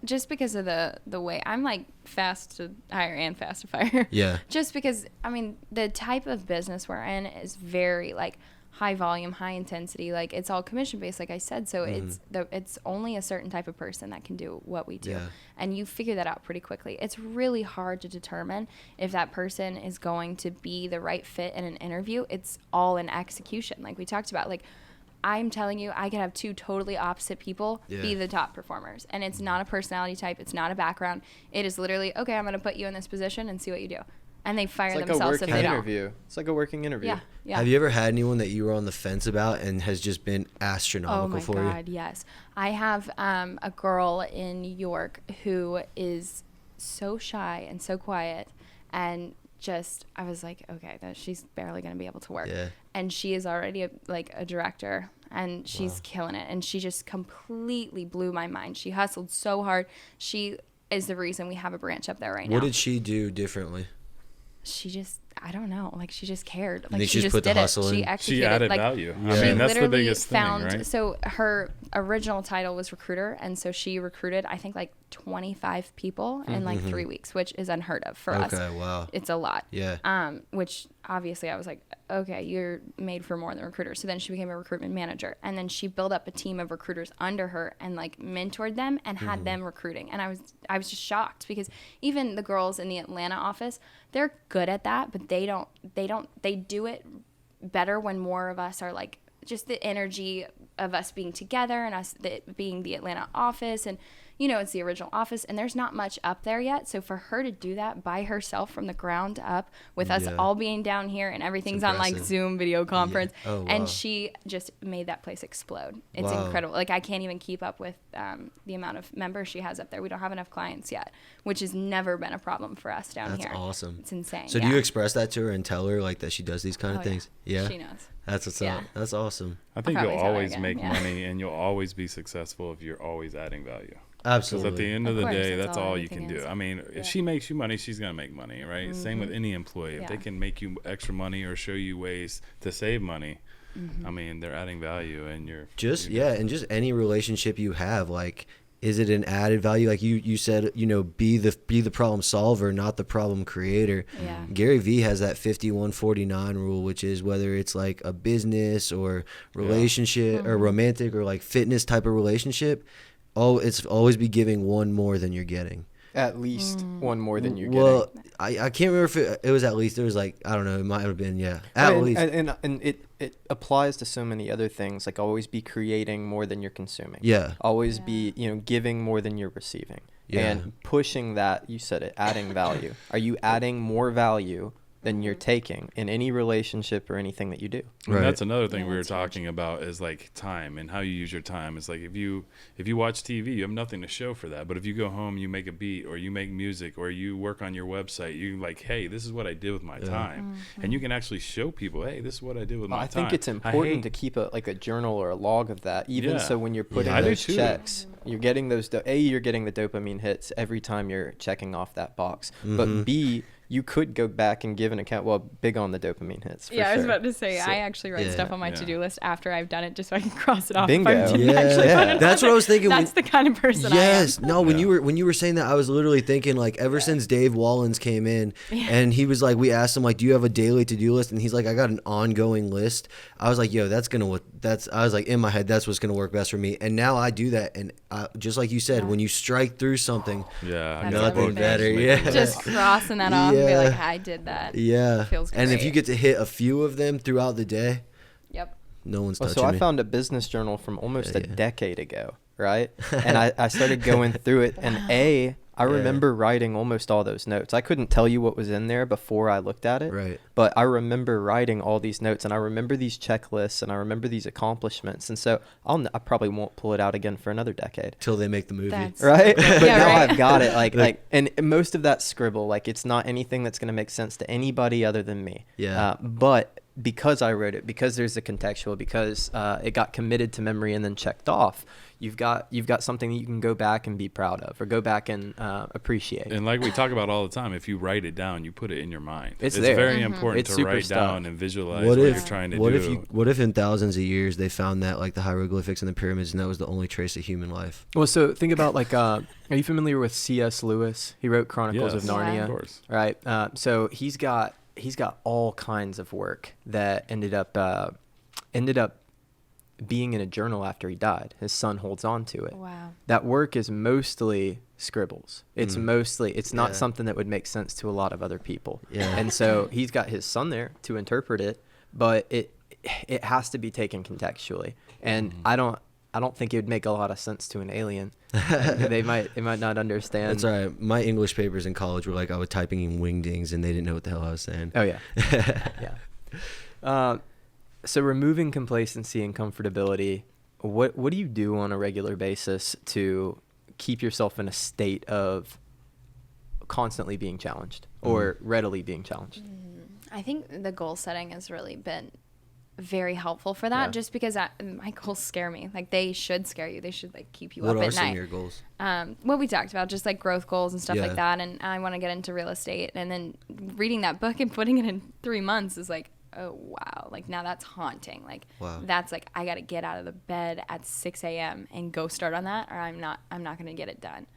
just because of the way I'm like fast to hire and fast to fire. Yeah. Just because, I mean, the type of business we're in is very like high volume, high intensity. Like it's all commission based, like I said. So it's only a certain type of person that can do what we do. Yeah. And you figure that out pretty quickly. It's really hard to determine if that person is going to be the right fit in an interview. It's all in execution. Like we talked about, like I'm telling you, I could have two totally opposite people be the top performers. And it's not a personality type. It's not a background. It is literally, okay, I'm going to put you in this position and see what you do. And they fire themselves if they don't. It's like a working interview. Yeah, yeah. Have you ever had anyone that you were on the fence about and has just been astronomical for you? Oh my God, yes. I have a girl in New York who is so shy and so quiet, and just I was like, okay, she's barely going to be able to work. Yeah. And she is already a director, and she's killing it. And she just completely blew my mind. She hustled so hard. She is the reason we have a branch up there right now. What did she do differently? She just, I don't know, like she just cared. think Like she she just just put the did it. hustle in? She executed. She added like, value. Yeah. I She mean, that's the literally biggest found, thing, right? so her original title was recruiter, and so she recruited, I think, like 25 people in like 3 weeks, which is unheard of for us. Okay, wow. It's a lot. Yeah. Which obviously I was like, okay, you're made for more than a recruiter. So then she became a recruitment manager, and then she built up a team of recruiters under her and like mentored them and had them recruiting. And I was just shocked because even the girls in the Atlanta office, they're good at that, but they do it better when more of us are like just the energy of us being together and us being the Atlanta office, and you know, it's the original office, and there's not much up there yet. So for her to do that by herself from the ground up with us all being down here and everything's on like Zoom video conference, and she just made that place explode. It's incredible. Like I can't even keep up with the amount of members she has up there. We don't have enough clients yet, which has never been a problem for us down here. That's awesome. It's insane. So do you express that to her and tell her like that she does these kind of things? Yeah. She knows. That's what's up. That's awesome. I think I'll you'll probably tell her always again, make yeah. money, and you'll always be successful if you're always adding value. Absolutely. Because at the end of the course, day, that's that's all all you anything can do. is. I mean, if she makes you money, she's gonna make money, right? Same with any employee. If they can make you extra money or show you ways to save money, I mean, they're adding value, and you're and just any relationship you have, like, is it an added value? Like you said, you know, be the problem solver, not the problem creator. Yeah. Gary Vee has that 51-49 rule, which is whether it's like a business or relationship or romantic or like fitness type of relationship, it's always be giving one more than you're getting. At least one more than you're getting. Well, I can't remember if it was at least. It was like, I don't know, it might have been, at least. And it applies to so many other things, like always be creating more than you're consuming. Yeah. Always be, giving more than you're receiving. Yeah. And pushing that, you said it, adding value. Are you adding more value than you're taking in any relationship or anything that you do? And that's another thing we were talking about is like time and how you use your time. It's like if you watch TV, you have nothing to show for that. But if you go home, you make a beat or you make music or you work on your website, you like, hey, this is what I did with my time. And you can actually show people, hey, this is what I did with my time. I think it's important to keep a journal or a log of that, even so when you're putting those checks, you're getting those, you're getting the dopamine hits every time you're checking off that box. But B, you could go back and give an account. Well, big on the dopamine hits. For I was sure. about to say, I actually write stuff on my to-do list after I've done it just so I can cross it off. Bingo. If I didn't actually put it That's on what I was thinking. That's the kind of person I am. Yes. No, when you were saying that, I was literally thinking like ever since Dave Wallens came in and he was like, we asked him like, do you have a daily to-do list? And he's like, I got an ongoing list. I was like, yo, I was like in my head, that's what's going to work best for me. And now I do that. And just like you said, when you strike through something, nothing better. Yeah. Just crossing that off and be like, I did that. Yeah. Feels great. And if you get to hit a few of them throughout the day, Yep. no one's touching So I me. found a business journal from almost a decade ago, right? And I started going through it, and I remember writing almost all those notes. I couldn't tell you what was in there before I looked at it, Right. but I remember writing all these notes, and I remember these checklists, and I remember these accomplishments, and so I probably won't pull it out again for another decade. Till they make the movie. Right? But now right. I've got it. Like, and most of that scribble, like, it's not anything that's going to make sense to anybody other than me. Yeah. But because I wrote it, because there's a contextual, because it got committed to memory and then checked off, you've got something that you can go back and be proud of, or go back and appreciate. And like we talk about all the time, if you write it down, you put it in your mind. It's It's there. very important It's to super write stuck. down and visualize what you're trying to do. What if in thousands of years they found that like the hieroglyphics and the pyramids, and that was the only trace of human life? Well, so think about like, are you familiar with C.S. Lewis? He wrote Chronicles of Yes, Narnia. of course. Right. So he's got all kinds of work that ended up being in a journal after he died. His son holds on to it. Wow. That work is mostly scribbles. It's it's not Yeah. something that would make sense to a lot of other people. Yeah. And so he's got his son there to interpret it, but it has to be taken contextually. And I don't think it would make a lot of sense to an alien. they might not understand. That's all right. My English papers in college were like I was typing in wingdings and they didn't know what the hell I was saying. Oh yeah. Yeah. So removing complacency and comfortability, what do you do on a regular basis to keep yourself in a state of constantly being challenged or readily being challenged? I think the goal setting has really been very helpful for that, Yeah. just because my goals scare me. Like, they should scare you. They should like keep you What up are at some night. of your goals? What we talked about, just like growth goals and stuff Yeah. like that. And I want to get into real estate. And then reading that book and putting it in 3 months is like, oh wow, like now that's haunting. Like Wow. that's like, I got to get out of the bed at 6 a.m. and go start on that, or I'm not going to get it done.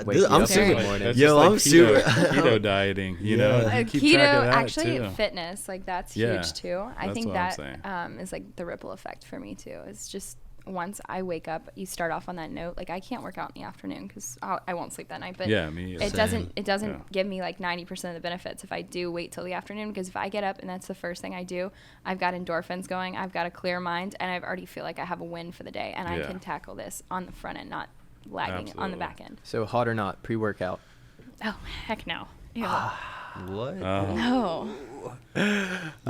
Wake you I'm up super. every Very- morning. That's Yo, just like I'm super. keto dieting, you know. Yeah. You keep Keto, track of that, actually, too. fitness, like that's Yeah, huge too. I that's think what I'm that saying. is like the ripple effect for me too. It's just once I wake up, you start off on that note. Like, I can't work out in the afternoon because I won't sleep that night. But Yeah, me either. it Same. doesn't Yeah. give me like 90% of the benefits if I do wait till the afternoon. Because if I get up and that's the first thing I do, I've got endorphins going, I've got a clear mind, and I've already feel like I have a win for the day, and I Yeah. can tackle this on the front end, not lagging on Absolutely. the back end. So hot or not, pre-workout. Oh heck no. Ew. What? No. All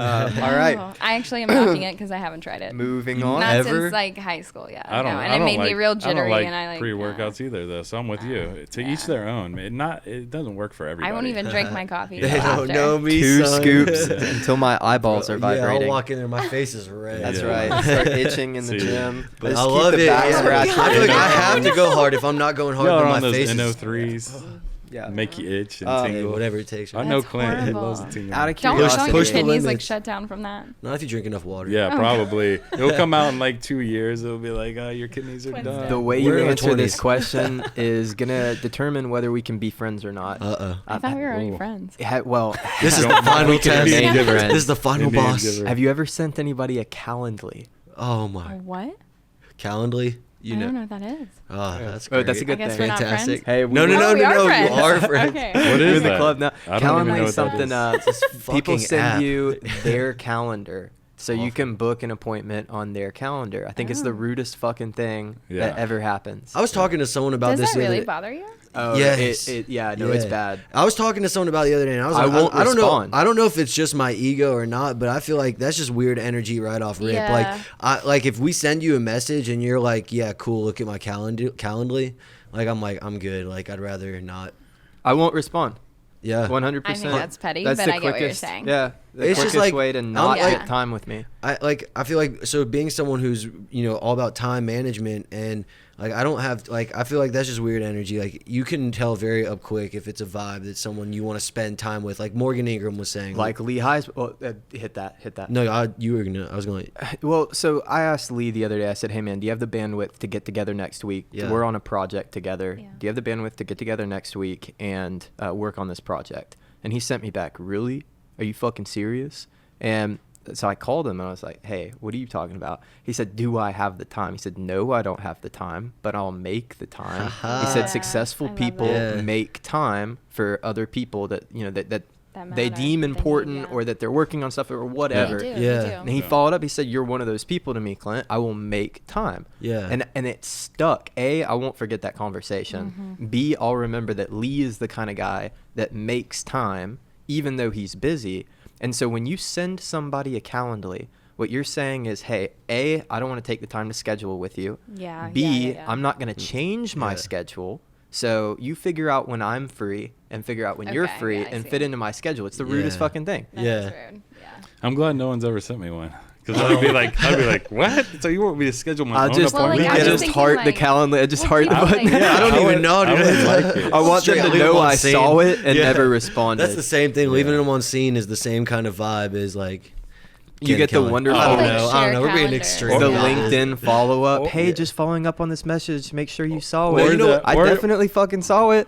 right. No. I actually am knocking it because I haven't tried it. Moving on. Not Ever? since like high school, yeah. I don't. No, and I it don't made like, me real I jittery, don't like and I like pre-workouts either, though. So I'm with you. To each Yeah. their own. It doesn't work for everybody. I won't even drink my coffee. They till don't after. know me. 2 son. scoops until my eyeballs are Yeah, I'll vibrating. walk in there, my face is red. That's Yeah. right. Start itching in the See. gym. But Just I keep love the it. back Yeah. scratcher I feel like in. I have to go hard. If I'm not going hard, Y'all then are my on those face is NO3s. Yeah. Make you itch and Hey, Hey, tingle. whatever it takes. I know That's Clint. He horrible. loves the tingle. Out of Don't curiosity. push your the kidneys like limits. shut down from that. Not if you drink enough water. Yeah, Oh. probably. It'll come out in like 2 years. It'll be like, your kidneys are Twins done. dead. The way We're you in our answer this 20s. question is gonna determine whether we can be friends or not. I thought we were already Ooh. friends. Well, This is Don't the final we can test. remain friends. This is the final Indian boss. giver. have you ever sent anybody a Calendly? Oh my. What? Calendly? You I don't know. know what that is. Oh, that's Oh, great. that's a good I guess thing. we're not Fantastic. friends. Hey, No, no, Oh, no, we no, are no. friends. You are friends. Okay. What You're is in the that? club now. I don't even know Calendly what is that something. is. People fucking send app. you their calendar, so you Awful. can book an appointment on their calendar. I think it's the Oh. rudest fucking thing Yeah. that ever happens. I was talking to someone about Does this that the other really day. bother you? Oh, Yes. yeah, no, it's Yeah. bad. I was talking to someone about it the other day, and I was I like, won't I don't know. respond. I don't know if it's just my ego or not, but I feel like that's just weird energy right off rip. Yeah. Like if we send you a message and you're like, yeah, cool, look at my Calendly. Like I'm good. Like I'd rather not. I won't respond. Yeah. 100%. I think that's petty, That's but the I get what you're quickest- saying. Yeah, the It's just quickest like- way to not yeah. get time with me. I feel like so being someone who's all about time management and like I don't have like I feel like that's just weird energy. Like you can tell very up quick if it's a vibe that someone you want to spend time with. Like Morgan Ingram was saying. Like Lee Heis. Well, hit that. no, I was gonna. Well, so I asked Lee the other day. I said, "Hey man, do you have the bandwidth to get together next week? Yeah. We're on a project together. Yeah. Do you have the bandwidth to get together next week and work on this project?" And he sent me back, "Really? Are you fucking serious?" And so I called him and I was like, "Hey, what are you talking about?" He said, "Do I have the time?" He said, "No, I don't have the time, but I'll make the time." He Yeah, said, "Successful I love people that. Yeah. make time for other people that that That they matter, deem that they need, important yeah. or that they're working on stuff or whatever." They do, Yeah. they do. And he Yeah. followed up. He said, "You're one of those people to me, Clint. I will make time." Yeah. And it stuck. A, I won't forget that conversation. Mm-hmm. B, I'll remember that Lee is the kind of guy that makes time, even though he's busy. And so when you send somebody a Calendly, what you're saying is, hey, A, I don't want to take the time to schedule with you. Yeah, B, yeah. I'm not going to change my Yeah. schedule. So you figure out when I'm free and figure out when you're Okay, free yeah, I and see. fit into my schedule. It's the rudest Yeah. fucking thing. That is rude. Yeah. I'm glad no one's ever sent me one. Because I'd be like, what? So you want me to schedule my I own just, Well, like, appointment? I I was just thinking, heart the like- calendar. I just Well, heart the people button. think- I don't I even would- know, dude. I would like it. I want them Straight to leave know them on I scene. saw it and Yeah. never responded. That's the same thing. Leaving Yeah. them on scene is the same kind of vibe as like. You get the calendar. wonderful- I don't Like, know. I share don't know. We're being calendar. extreme. the Yeah. LinkedIn follow up. Oh, Hey, yeah. just following up on this message. Make sure you saw Well, it. you know what? I Or- definitely fucking saw it.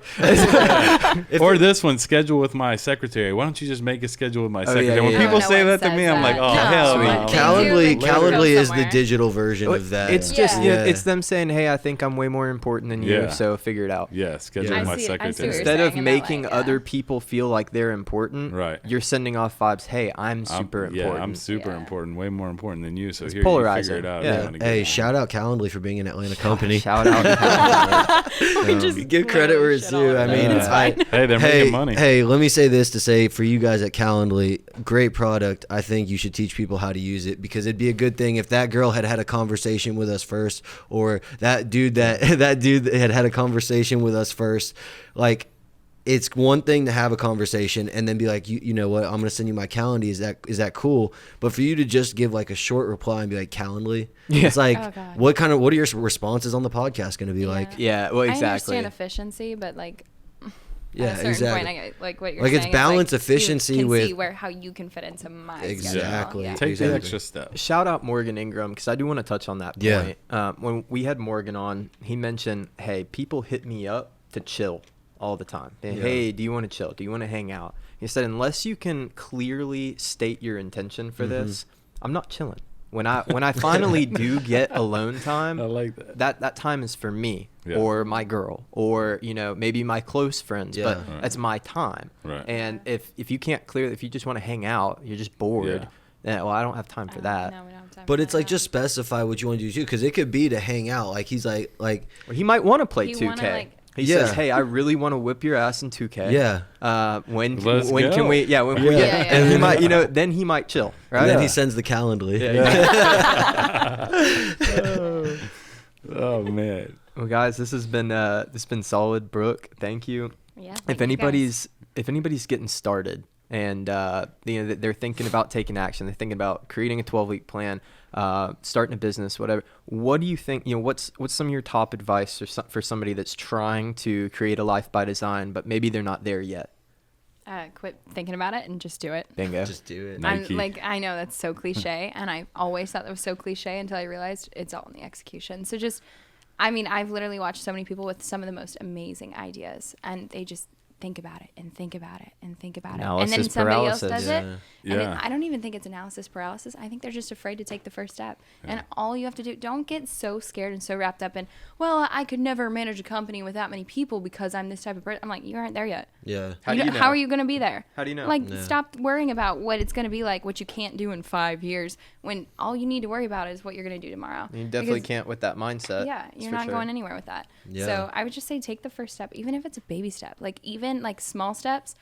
Or this one, schedule with my secretary. Why don't you just make a schedule with my yeah, secretary? When yeah, people yeah. say No one that to me, says I'm like, that. oh, No, hell Sweet. no. but they Calendly, do, like, Calendly go is the somewhere. digital version of that. It's just Yeah. it's them saying, "Hey, I think I'm way more important than you, Yeah. so figure it out." Yeah, schedule Yeah. with I my see- I see what secretary. you're Instead saying of in that making light, other yeah. people feel like they're important, Right. you're sending off vibes. Hey, I'm super Yeah, important. I'm super Yeah. important, way more important than you. So It's here, you polarizing. figure it out. Yeah. if you wanna get Hey, it. shout out Calendly for being an Atlanta company. Shout out. We just Give credit where literally it's shit all due. over I them. mean, It's fine. Hey, they're making money. Hey, let me say this to say for you guys at Calendly, great product. I think you should teach people how to use it because it'd be a good thing if that girl had had a conversation with us first, or that dude that dude that had a conversation with us first. Like, it's one thing to have a conversation and then be like, you know what, I'm gonna send you my Calendly. Is that cool? But for you to just give like a short reply and be like Calendly, Yeah. it's like, Oh, God. what are your responses on the podcast gonna be like? Yeah, well, I exactly. understand efficiency, but like Yeah, at a certain exactly. point, like what you're Like, saying, it's balance you efficiency can with- see how you can fit into my Exactly. schedule. Yeah. Take Exactly. the extra step. Shout out Morgan Ingram because I do want to touch on that Yeah. point. When we had Morgan on, he mentioned, "Hey, people hit me up to chill all the time. Hey, do you want to chill? Do you want to hang out?" He said, "Unless you can clearly state your intention for this, I'm not chilling. When I finally do get alone time, I like that. that time is for me Yeah. or my girl or maybe my close friends, but Yeah. Right. that's my time. Right. And if you can't if you just want to hang out, you're just bored. Yeah. Then, well, I don't have time for that. No, we don't have time But for it's like that. just specify what you want to do too, because it could be to hang out. Like he's like Or he might want to play You 2K. wanna, like- He Yeah. says, "Hey, I really want to whip your ass in 2K. Yeah. When Let's can go. we? Yeah. When Yeah. we, Yeah, yeah, and he yeah. might, then he might chill, right? and then Yeah. he sends the Calendly. Oh man. Well, guys, this has been solid. Brooke, thank you. Yeah, If thank you guys. anybody's getting started and they're thinking about taking action, they're thinking about creating a 12-week plan, starting a business, whatever. What do you think? What's some of your top advice for somebody that's trying to create a life by design, but maybe they're not there yet? Quit thinking about it and just do it. Bingo. Just do it. Nike. I'm like, I know that's so cliche, and I always thought that was so cliche until I realized it's all in the execution. So I've literally watched so many people with some of the most amazing ideas, and they just think about it and think about it and think about it, and then Analysis somebody else paralysis. does it. Yeah. And Yeah. I don't even think it's analysis paralysis. I think they're just afraid to take the first step. And all you have to do, don't get so scared and so wrapped up in, well, I could never manage a company with that many people because I'm this type of person. I'm like, you aren't there yet. Yeah. How do you know? How are you going to be there? How do you know? Like, Yeah. stop worrying about what it's going to be like, what you can't do in 5 years, when all you need to worry about is what you're going to do tomorrow. You definitely Because- can't with that mindset. Yeah, that's you're for not sure. going anywhere with that. Yeah. So I would just say take the first step, even if it's a baby step. Like, even like small steps,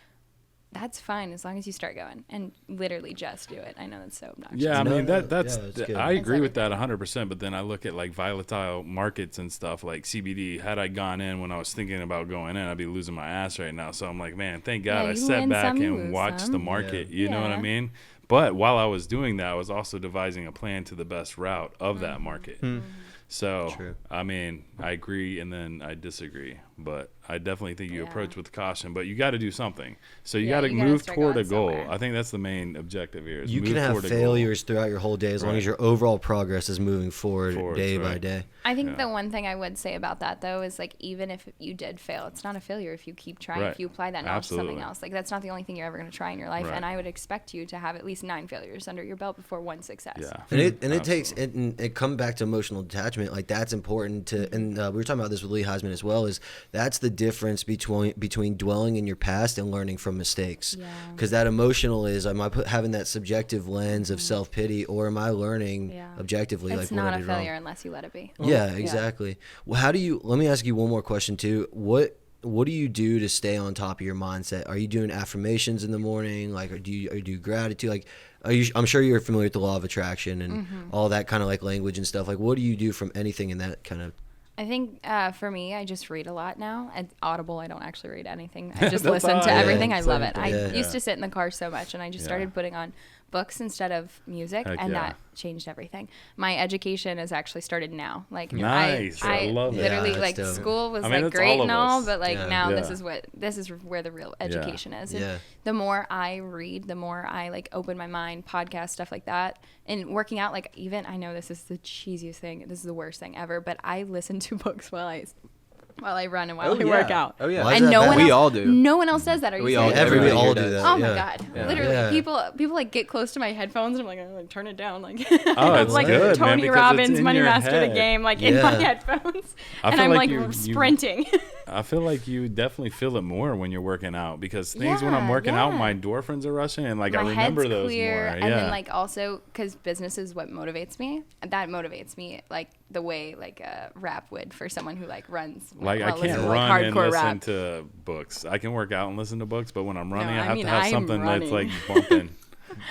that's fine as long as you start going and literally just do it. I know that's so obnoxious. Yeah, I No, mean no, that's yeah, it's good. I agree with That's that 100%. But then I look at like volatile markets and stuff like CBD. Had I gone in when I was thinking about going in, I'd be losing my ass right now. So I'm like, man, thank God Yeah, I you sat win back some, you and lose watched the some. market. Yeah. You know what I Yeah. mean? But while I was doing that, I was also devising a plan to the best route of that Mm-hmm. market. Hmm. So, True. I mean, I agree and then I disagree, but I definitely think you Yeah. approach with caution, but you got to do something. So you Yeah, got to you gotta move start toward a going goal. somewhere. I think that's the main objective here. Is You move can have toward a goal. failures throughout your whole day as long Right. as your overall progress is moving forward Forwards, day by right. day. I think Yeah. the one thing I would say about that, though, is like, even if you did fail, it's not a failure if you keep trying, Right. if you apply that knowledge to something Absolutely. else. Like, that's not the only thing you're ever going to try in your life. Right. And I would expect you to have at least 9 failures under your belt before one success. Yeah. And it takes Absolutely. and it come back to emotional detachment. Like that's important to, and we were talking about this with Lee Heisman as well. Is that's the difference between dwelling in your past and learning from mistakes. Yeah. Because that emotional is, am I having that subjective lens of self pity, or am I learning Yeah. objectively? It's like what I not a did wrong? failure unless you let it be. Yeah, exactly. Well, how do you? Let me ask you one more question too. What do you do to stay on top of your mindset? Are you doing affirmations in the morning? Like, or do you do gratitude? Like, I'm sure you're familiar with the law of attraction and all that kind of like language and stuff. Like, what do you do from anything in that kind of I think for me, I just read a lot now. At Audible, I don't actually read anything. I just That's listen to all right. everything. Yeah, I love it. same I thing. used to sit in the car so much, and I just started putting on books instead of music, Heck and yeah. that changed everything. My education has actually started now. Like Nice. I love it. literally Yeah, like that's dope. school was I mean, like that's great all and of all, us. but like Yeah. now Yeah. this is where the real education is. And Yeah. the more I read, the more I like open my mind, podcast stuff like that, and working out. Like even I know this is the cheesiest thing. This is the worst thing ever, but I listen to books while I run and while I work out. Oh yeah. Why is And that no bad? one We else, all do. No one else does that. Are you We all serious? do. We Everybody all here do does. that. Oh my yeah. god! Yeah. Literally, Yeah. people like get close to my headphones, and I'm like turn it down, like Oh, it's like good, man, Tony because it's Robbins, in Money your Master the head. Game, like in my Yeah. headphones, I and feel I'm like like you- sprinting. I feel like you definitely feel it more when you're working out because things when I'm working out, yeah. my endorphins are rushing and like My I remember head's those clear, more. and Yeah. then like also because business is what motivates me. That motivates me like the way like a rap would for someone who like runs. Like I while listening can't to, run like, and hardcore listen rap. to books. I can work out and listen to books, but when I'm running, No, I I have mean, to have I'm something that's like running. bumping.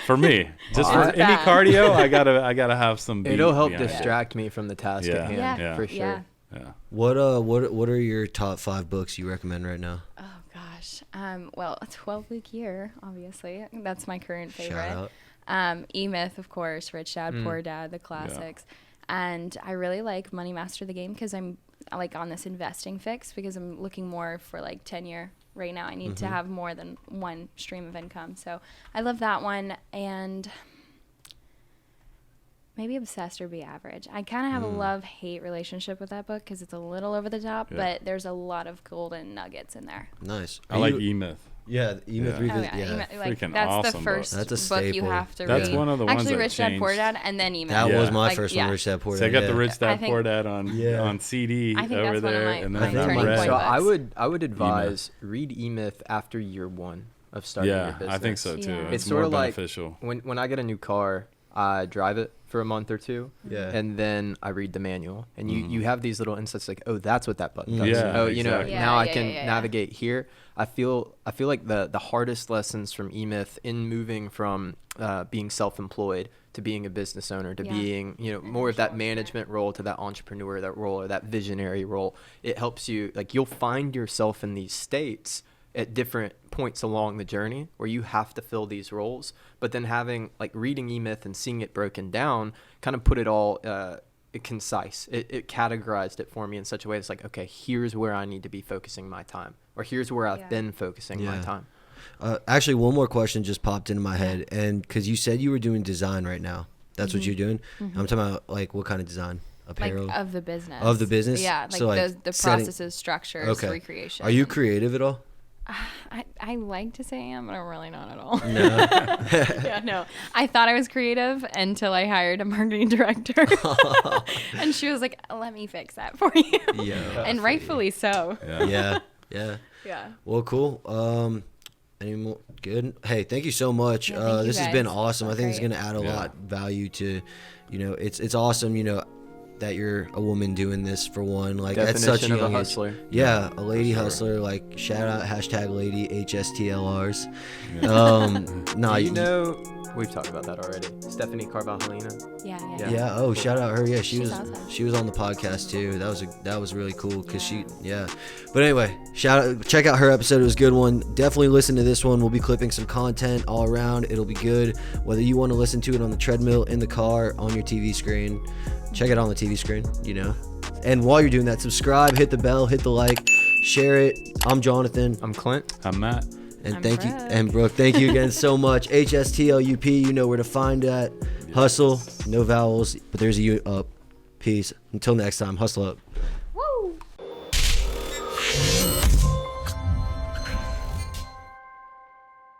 For me, just Well, for It's any bad. cardio, I gotta have some. Beat It'll help behind it. distract me from the task Yeah. at hand, Yeah, for yeah. sure. Yeah. What are your top 5 books you recommend right now? Oh gosh. Well, a 12-week year, obviously. That's my current favorite. Shout out. E-Myth, of course, Rich Dad, Poor Dad, the classics. And I really like Money Master the Game because I'm like on this investing fix because I'm looking more for like 10-year. Right now I need to have more than one stream of income. So I love that one. And maybe Obsessed or Be Average. I kind of have a love-hate relationship with that book because it's a little over the top, Yeah. but there's a lot of golden nuggets in there. Nice. I Are like you- E-Myth. Yeah, E-Myth Yeah. Revisit. Oh, yeah. Yeah. E-Myth, like, Freaking that's awesome the book. first That's a book you staple. have to That's read. one of the ones Actually, that Rich Dad, Poor changed. Dad, and then E-Myth. That Yeah. was my Like, first yeah. one, Rich Dad Poor Dad. So I got the yeah. Rich I Dad think- Poor Dad on Yeah. on CD I think over that's one of there, my- and my then I turning read. point So books. I would advise read E-Myth after year 1 of starting your Yeah, business. I think so too. Yeah. It's, It's more sort of like beneficial. when I get a new car, I drive it for a month or two, Yeah. and then I read the manual. And you have these little insights like, oh, that's what that button does. Yeah, oh, exactly. now I Yeah, can yeah, yeah. navigate here. I feel like the hardest lessons from E-Myth in moving from being self-employed to being a business owner to Yeah. being more of that management role to that entrepreneur that role or that visionary role. It helps you, like, you'll find yourself in these states at different points along the journey where you have to fill these roles, but then having like reading E-Myth and seeing it broken down kind of put it all concise. It categorized it for me in such a way that's like, okay, here's where I need to be focusing my time, or here's where I've Yeah. been focusing my Yeah. time. Actually, one more question just popped into my head, and because you said you were doing design right now, that's what you're doing. I'm talking about like what kind of design? Apparel. Like of the business. Of the business? Yeah, like, So, like, the setting- processes, structures, Okay. recreation. Are you creative at all? I like to say I am, but I'm really not at all. No. Yeah, no. I thought I was creative until I hired a marketing director. And she was like, let me fix that for you. Yeah. And rightfully so. Yeah. Yeah. Yeah. Yeah. Well, cool. Any more? Good. Hey, thank you so much. Yeah, thank you This has been guys. awesome. I think it's Great. going to add a Yeah. lot of value to, it's awesome, that you're a woman doing this for one. Like at such a Definition of a young age. hustler. Yeah, a lady For sure. hustler. Like shout out #lady HSTLRs. Nah, Do you know, we've talked about that already. Stephanie Carvajalina. Yeah. Yeah. Yeah. Oh, shout out her. Yeah, she She's was awesome. she was on the podcast too. That was really cool because she. But anyway, check out her episode. It was a good one. Definitely listen to this one. We'll be clipping some content all around. It'll be good. Whether you want to listen to it on the treadmill, in the car, on your TV screen, check it on the TV screen. And while you're doing that, subscribe, hit the bell, hit the like, share it. I'm Jonathan. I'm Clint. I'm Matt. And I'm thank you, Brooke. and Brooke, thank you again so much. HSTL UP, you know where to find that. Hustle, no vowels, but there's a U up. Peace. Until next time, hustle up.